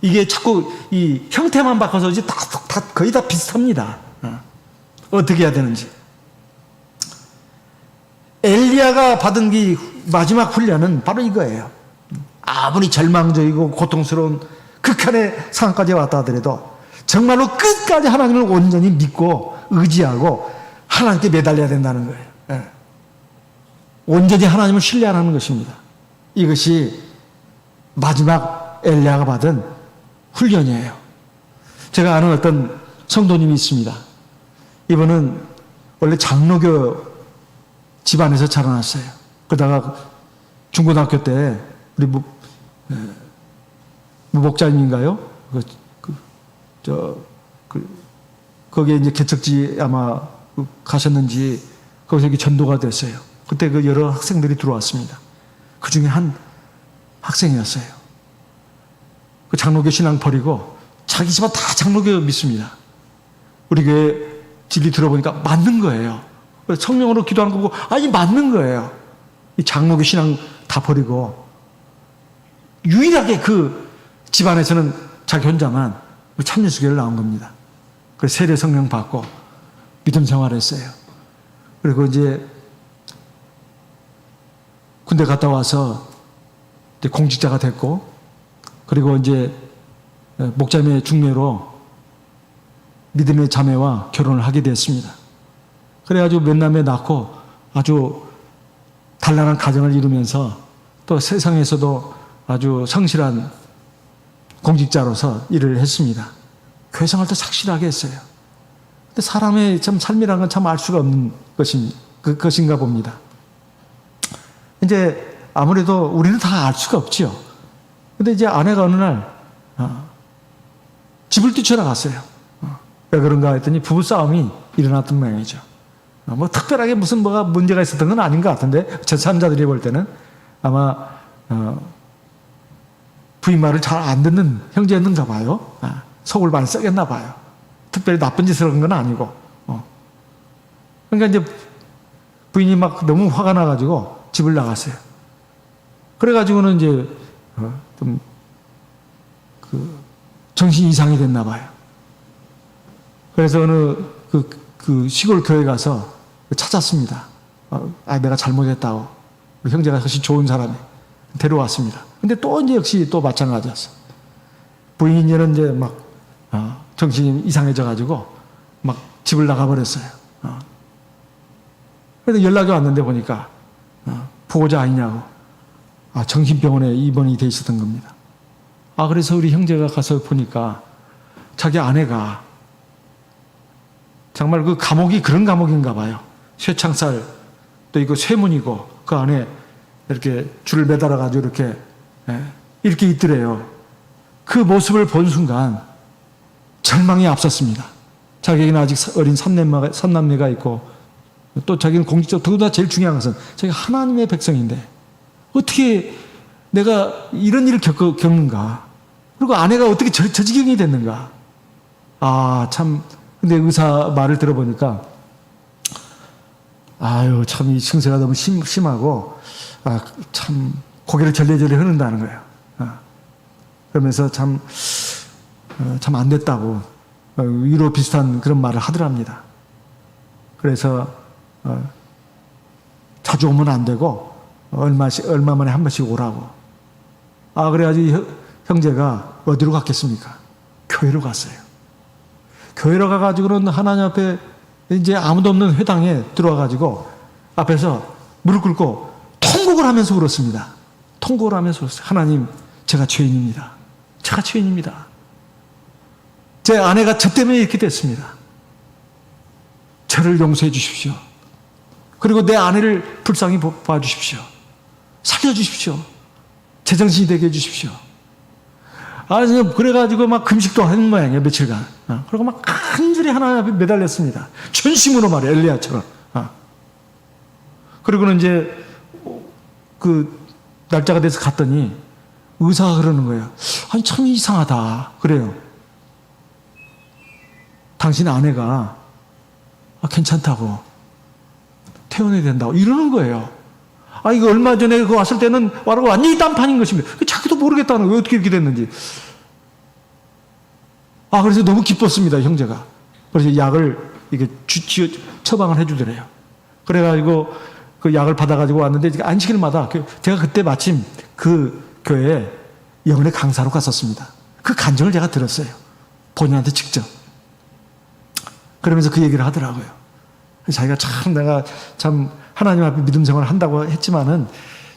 이게 자꾸 이 형태만 바꿔서 이제 거의 다 비슷합니다. 어떻게 해야 되는지. 엘리야가 받은 이 마지막 훈련은 바로 이거예요. 아무리 절망적이고 고통스러운 극한의 상황까지 왔다 하더라도 정말로 끝까지 하나님을 온전히 믿고 의지하고 하나님께 매달려야 된다는 거예요. 온전히 하나님을 신뢰하는 것입니다. 이것이 마지막 엘리야가 받은 훈련이에요. 제가 아는 어떤 성도님이 있습니다. 이분은 원래 장로교 집안에서 자라났어요. 그러다가 중고등학교 때 우리 무복자님인가요? 거기에 이제 개척지 아마 가셨는지 거기서 이렇게 전도가 됐어요. 그때 그 여러 학생들이 들어왔습니다. 그 중에 한 학생이었어요. 그 장로교 신앙 버리고 자기 집안 다 장로교 믿습니다. 우리 교회 진리 들어보니까 맞는 거예요. 성령으로 기도하는 거고, 아니, 맞는 거예요. 이 장로교 신앙 다 버리고, 유일하게 그 집안에서는 자기 혼자만 참예수교를 나온 겁니다. 그래서 세례 성령 받고 믿음 생활을 했어요. 그리고 이제 군대 갔다 와서 이제 공직자가 됐고, 그리고 이제 목자매 중매로 믿음의 자매와 결혼을 하게 됐습니다. 그래가지고 몇 남매 낳고 아주 단란한 가정을 이루면서 또 세상에서도 아주 성실한 공직자로서 일을 했습니다. 교회 생활도 착실하게 했어요. 근데 사람의 참 삶이라는 건 참 알 수가 없는 것인가 봅니다. 이제 아무래도 우리는 다 알 수가 없지요. 근데 이제 아내가 어느 날 집을 뛰쳐나갔어요. 왜 그런가 했더니 부부싸움이 일어났던 모양이죠. 뭐 특별하게 무슨 뭐가 문제가 있었던 건 아닌 것 같은데, 제3자들이 볼 때는 아마 부인 말을 잘 안 듣는 형제였는가 봐요. 속을 많이 썩였나 봐요. 특별히 나쁜 짓을 한 건 아니고. 그러니까 이제 부인이 막 너무 화가 나가지고 집을 나갔어요. 그래가지고는 이제 좀 정신 이상이 됐나 봐요. 그래서 어느 그 시골 교회 가서 찾았습니다. 내가 잘못했다고. 우리 형제가 훨씬 좋은 사람이 데려왔습니다. 근데 또 이제 역시 또 마찬가지였어. 부인은 이제 막 정신이 이상해져가지고 막 집을 나가버렸어요. 그래서 연락이 왔는데 보니까 보호자 아니냐고. 정신병원에 입원이 돼 있었던 겁니다. 그래서 우리 형제가 가서 보니까 자기 아내가 정말 그 감옥이 그런 감옥인가 봐요. 쇠창살 또 이거 쇠문이고 그 안에 이렇게 줄을 매달아가지고 이렇게 있더래요. 그 모습을 본 순간 절망이 앞섰습니다. 자기에게는 아직 어린 삼남매가 있고 또 자기는 공직적, 더구나 제일 중요한 것은 자기가 하나님의 백성인데 어떻게 내가 이런 일을 겪는가? 그리고 아내가 어떻게 저 지경이 됐는가? 참, 근데 의사 말을 들어보니까, 참 이 증세가 너무 심하고, 참 고개를 절레절레 흐른다는 거예요. 그러면서 참 안 됐다고 위로 비슷한 그런 말을 하더랍니다. 그래서 자주 오면 안 되고 얼마 만에 한 번씩 오라고. 그래가지고 형제가 어디로 갔겠습니까? 교회로 갔어요. 교회로 가가지고는 하나님 앞에 이제 아무도 없는 회당에 들어와가지고 앞에서 무릎 꿇고 통곡을 하면서 울었습니다. 통곡을 하면서 울었어요. 하나님, 제가 죄인입니다. 제가 죄인입니다. 제 아내가 저 때문에 이렇게 됐습니다. 저를 용서해 주십시오. 그리고 내 아내를 불쌍히 봐주십시오. 살려주십시오. 제정신이 되게 해주십시오. 그래가지고 막 금식도 하는 모양이에요, 며칠간. 그리고 막 간절히 하나님 앞에 매달렸습니다. 전심으로 말이에요, 엘리야처럼. 그리고는 이제 그 날짜가 돼서 갔더니 의사가 그러는 거예요. 참 이상하다. 그래요. 당신 아내가 괜찮다고, 퇴원해야 된다고 이러는 거예요. 이거 얼마 전에 그 왔을 때는 완전히 딴판인 것입니다. 자기도 모르겠다는 거예요. 왜 어떻게 이렇게 됐는지. 그래서 너무 기뻤습니다, 형제가. 그래서 약을 이게 처방을 해주더래요. 그래가지고 그 약을 받아가지고 왔는데 안식일마다 제가 그때 마침 그 교회에 영혼의 강사로 갔었습니다. 그 간증을 제가 들었어요. 본인한테 직접. 그러면서 그 얘기를 하더라고요. 자기가 참 내가 참 하나님 앞에 믿음 생활을 한다고 했지만은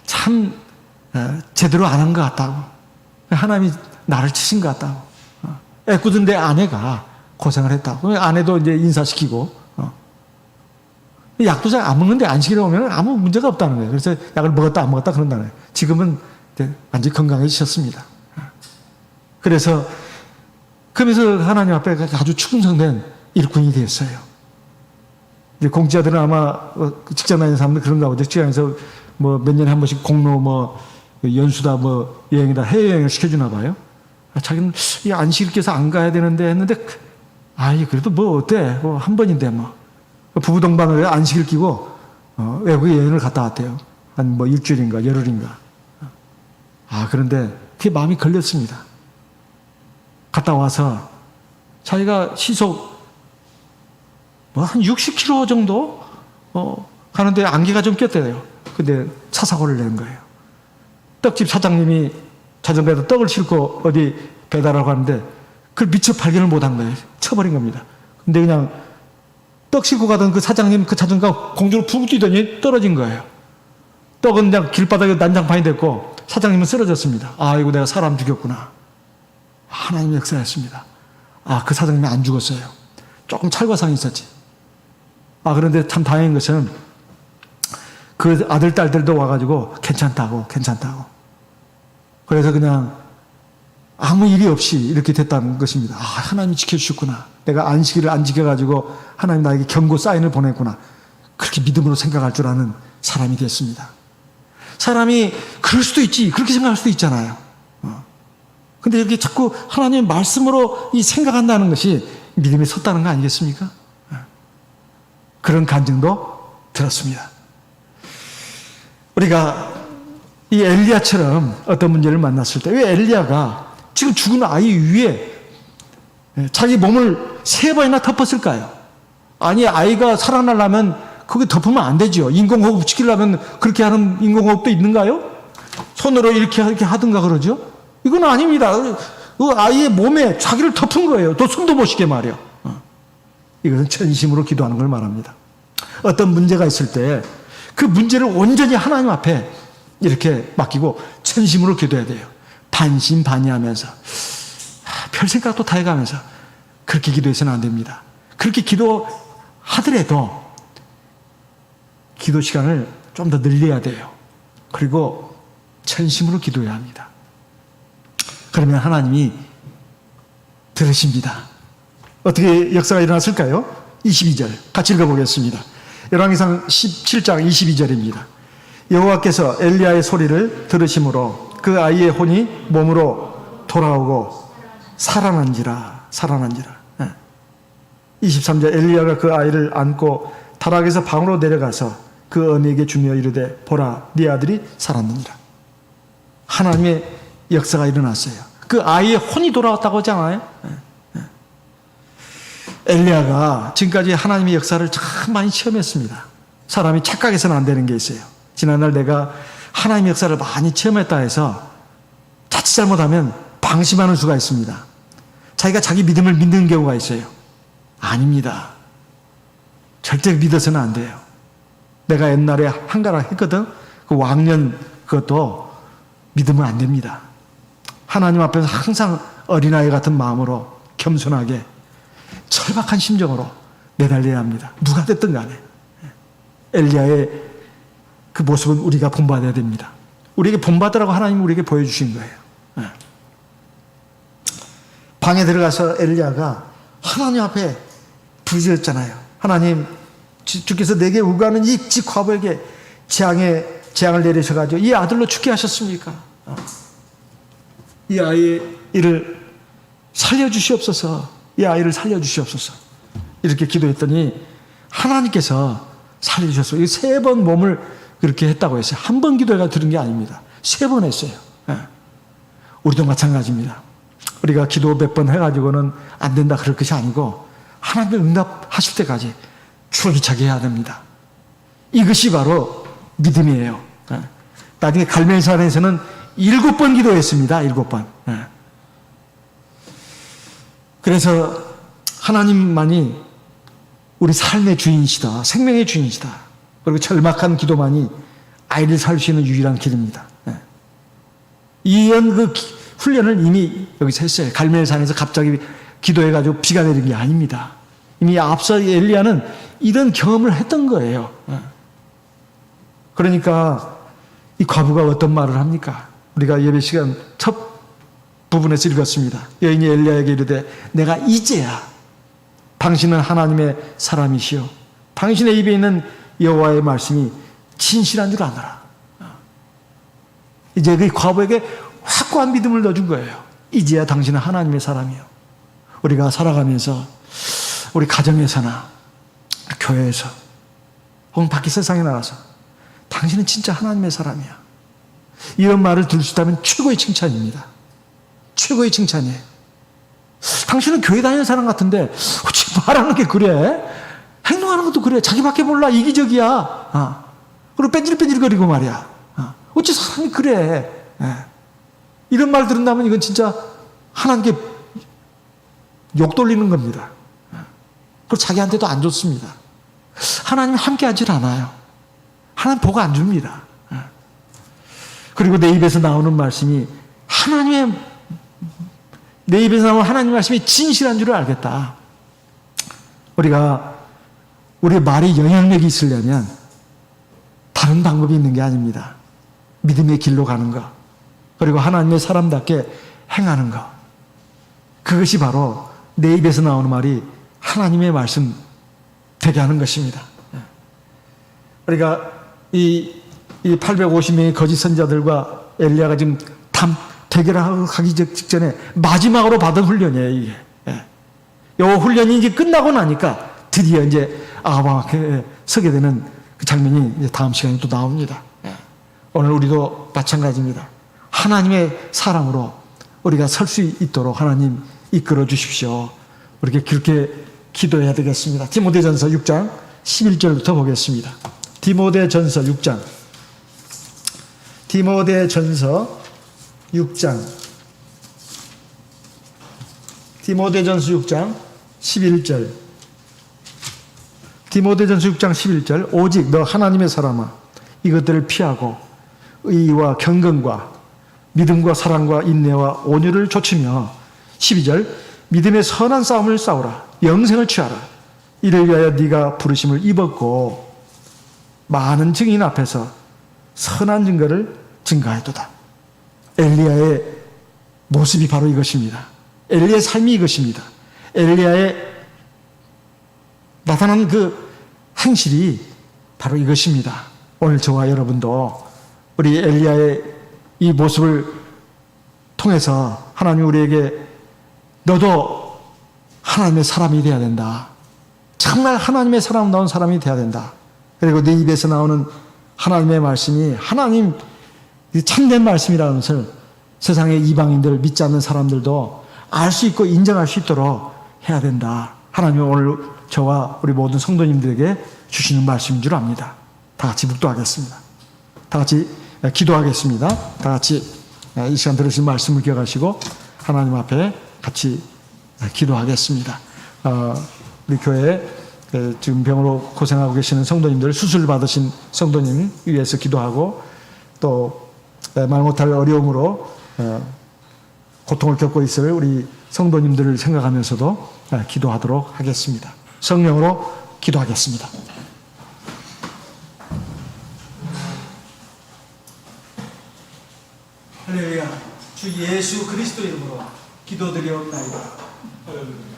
참 제대로 안 한 것 같다고. 하나님이 나를 치신 것 같다고. 애꿎은 내 아내가 고생을 했다고. 아내도 이제 인사시키고. 약도 잘 안 먹는데 안식일에 오면 아무 문제가 없다는 거예요. 그래서 약을 먹었다 안 먹었다 그런다는 거예요. 지금은 완전히 건강해지셨습니다. 그러면서 하나님 앞에 아주 충성된 일꾼이 됐어요. 이제 공직자들은 아마 직장 다니는 사람들 그런가 보죠. 직장에서 뭐 몇 년에 한 번씩 공로 연수다 여행이다 해외여행을 시켜주나 봐요. 자기는 이 안식일께서 안 가야 되는데 했는데 그래도 어때? 한 번인데 부부 동반을 안식일 끼고 외국에 여행을 갔다 왔대요. 한 일주일인가 열흘인가. 그런데 그게 마음이 걸렸습니다. 갔다 와서 자기가 시속 한 60km 정도 가는데 안개가 좀 꼈대요. 근데 차 사고를 낸 거예요. 떡집 사장님이 자전거에다 떡을 싣고 어디 배달하고 하는데 그걸 미처 발견을 못한 거예요. 쳐버린 겁니다. 근데 그냥 떡 싣고 가던 그 사장님 그 자전거가 공중으로 푹 뛰더니 떨어진 거예요. 떡은 그냥 길바닥에 난장판이 됐고 사장님은 쓰러졌습니다. 이거 내가 사람 죽였구나. 하나님의 역사였습니다. 그 사장님이 안 죽었어요. 조금 찰과상이 있었지. 그런데 참 다행인 것은 그 아들, 딸들도 와가지고 괜찮다고. 그래서 그냥 아무 일이 없이 이렇게 됐다는 것입니다. 하나님이 지켜주셨구나. 내가 안식일을 안 지켜가지고 하나님 나에게 경고 사인을 보냈구나. 그렇게 믿음으로 생각할 줄 아는 사람이 됐습니다. 사람이 그럴 수도 있지. 그렇게 생각할 수도 있잖아요. 근데 이렇게 자꾸 하나님의 말씀으로 이 생각한다는 것이 믿음에 섰다는 거 아니겠습니까? 그런 간증도 들었습니다. 우리가 이 엘리야처럼 어떤 문제를 만났을 때 왜 엘리야가 지금 죽은 아이 위에 자기 몸을 3번이나 덮었을까요? 아이가 살아나려면 그게 덮으면 안 되죠. 인공호흡 시키려면 그렇게 하는 인공호흡도 있는가요? 손으로 이렇게 하든가 그러죠? 이건 아닙니다. 그 아이의 몸에 자기를 덮은 거예요. 또 숨도 못 쉬게 말이요. 이것은 전심으로 기도하는 걸 말합니다. 어떤 문제가 있을 때 그 문제를 온전히 하나님 앞에 이렇게 맡기고 전심으로 기도해야 돼요. 반신반의하면서 별 생각도 다 해가면서 그렇게 기도해서는 안 됩니다. 그렇게 기도하더라도 기도 시간을 좀 더 늘려야 돼요. 그리고 전심으로 기도해야 합니다. 그러면 하나님이 들으십니다. 어떻게 역사가 일어났을까요? 22절 같이 읽어보겠습니다. 열왕기상 17장 22절입니다. 여호와께서 엘리야의 소리를 들으심으로 그 아이의 혼이 몸으로 돌아오고 살아난지라. 23절 엘리야가 그 아이를 안고 다락에서 방으로 내려가서 그 어미에게 주며 이르되 보라 네 아들이 살았느니라. 하나님의 역사가 일어났어요. 그 아이의 혼이 돌아왔다고 하잖아요. 엘리야가 지금까지 하나님의 역사를 참 많이 체험했습니다. 사람이 착각해서는 안 되는 게 있어요. 지난날 내가 하나님의 역사를 많이 체험했다 해서 자칫 잘못하면 방심하는 수가 있습니다. 자기가 자기 믿음을 믿는 경우가 있어요. 아닙니다. 절대 믿어서는 안 돼요. 내가 옛날에 한가락 했거든. 그 왕년 그것도 믿으면 안 됩니다. 하나님 앞에서 항상 어린아이 같은 마음으로 겸손하게 절박한 심정으로 매달려야 합니다. 누가 됐든 간에. 엘리야의 그 모습은 우리가 본받아야 됩니다. 우리에게 본받으라고 하나님이 우리에게 보여주신 거예요. 방에 들어가서 엘리야가 하나님 앞에 부르짖었잖아요. 하나님, 주께서 내게 우가는 이 과부에게 재앙을 내리셔가지고 이 아들로 죽게 하셨습니까? 이 아이의 일을 살려주시옵소서. 이 아이를 살려주시옵소서. 이렇게 기도했더니 하나님께서 살려주셨어요. 3번 몸을 그렇게 했다고 했어요. 한 번 기도해가 들은 게 아닙니다. 3번 했어요. 우리도 마찬가지입니다. 우리가 기도 몇 번 해가지고는 안 된다 그럴 것이 아니고 하나님의 응답하실 때까지 줄기차게 해야 됩니다. 이것이 바로 믿음이에요. 나중에 갈멜산에서는 7번 기도했습니다. 7번. 그래서 하나님만이 우리 삶의 주인이시다. 생명의 주인이시다. 그리고 절박한 기도만이 아이를 살 수 있는 유일한 길입니다. 이런 그 훈련을 이미 여기서 했어요. 갈멜산에서 갑자기 기도해가지고 비가 내린 게 아닙니다. 이미 앞서 엘리야는 이런 경험을 했던 거예요. 그러니까 이 과부가 어떤 말을 합니까? 우리가 예배 시간 첫 부분에서 읽었습니다. 여인이 엘리야에게 이르되 내가 이제야 당신은 하나님의 사람이시오. 당신의 입에 있는 여호와의 말씀이 진실한 줄 아노라. 이제 그 과부에게 확고한 믿음을 넣어준 거예요. 이제야 당신은 하나님의 사람이요. 우리가 살아가면서 우리 가정에서나 교회에서 혹은 밖에 세상에 나가서 당신은 진짜 하나님의 사람이야. 이런 말을 들을 수 있다면 최고의 칭찬입니다. 최고의 칭찬이에요. 당신은 교회 다니는 사람 같은데 어찌 말하는 게 그래? 행동하는 것도 그래. 자기밖에 몰라. 이기적이야. 그리고 뺀질뺀질거리고 말이야. 어찌 사람이 그래? 이런 말 들은다면 이건 진짜 하나님께 욕 돌리는 겁니다. 그리고 자기한테도 안 좋습니다. 하나님 함께 하질 않아요. 하나님 복 안 줍니다. 그리고 내 입에서 나오는 말씀이 내 입에서 나오는 하나님 말씀이 진실한 줄을 알겠다. 우리의 말이 영향력이 있으려면 다른 방법이 있는 게 아닙니다. 믿음의 길로 가는 것, 그리고 하나님의 사람답게 행하는 것. 그것이 바로 내 입에서 나오는 말이 하나님의 말씀 되게 하는 것입니다. 우리가 이 850명의 거짓 선자들과 엘리야가 지금 대결하기 직전에 마지막으로 받은 훈련이에요, 이게. 이 훈련이 이제 끝나고 나니까 드디어 이제 아방 앞에 서게 되는 그 장면이 이제 다음 시간에 또 나옵니다. 오늘 우리도 마찬가지입니다. 하나님의 사람으로 우리가 설 수 있도록 하나님 이끌어 주십시오. 우리 그렇게 기도해야 되겠습니다. 디모데전서 6장 11절부터 보겠습니다. 디모데전서 6장 11절. 디모데전서 6장 11절. 오직 너 하나님의 사람아 이것들을 피하고 의와 경건과 믿음과 사랑과 인내와 온유를 좇으며 12절. 믿음의 선한 싸움을 싸우라. 영생을 취하라. 이를 위하여 네가 부르심을 입었고 많은 증인 앞에서 선한 증거를 증거하였도다. 엘리야의 모습이 바로 이것입니다. 엘리야의 삶이 이것입니다. 엘리야의 나타난 그 행실이 바로 이것입니다. 오늘 저와 여러분도 우리 엘리야의 이 모습을 통해서 하나님 우리에게 너도 하나님의 사람이 되어야 된다. 정말 하나님의 사람다운 사람이 돼야 된다. 그리고 내 입에서 나오는 하나님의 말씀이 하나님 참된 말씀이라는 것을 세상의 이방인들, 믿지 않는 사람들도 알 수 있고 인정할 수 있도록 해야 된다. 하나님이 오늘 저와 우리 모든 성도님들에게 주시는 말씀인 줄 압니다. 다 같이 묵도하겠습니다. 다 같이 기도하겠습니다. 다 같이 이 시간 들으신 말씀을 기억하시고 하나님 앞에 같이 기도하겠습니다. 우리 교회 지금 병으로 고생하고 계시는 성도님들, 수술 받으신 성도님 위해서 기도하고 또 말 못할 어려움으로 고통을 겪고 있을 우리 성도님들을 생각하면서도 기도하도록 하겠습니다. 성령으로 기도하겠습니다. 할렐루야. 주 예수 그리스도 이름으로 기도드리옵나이다. 할렐루야.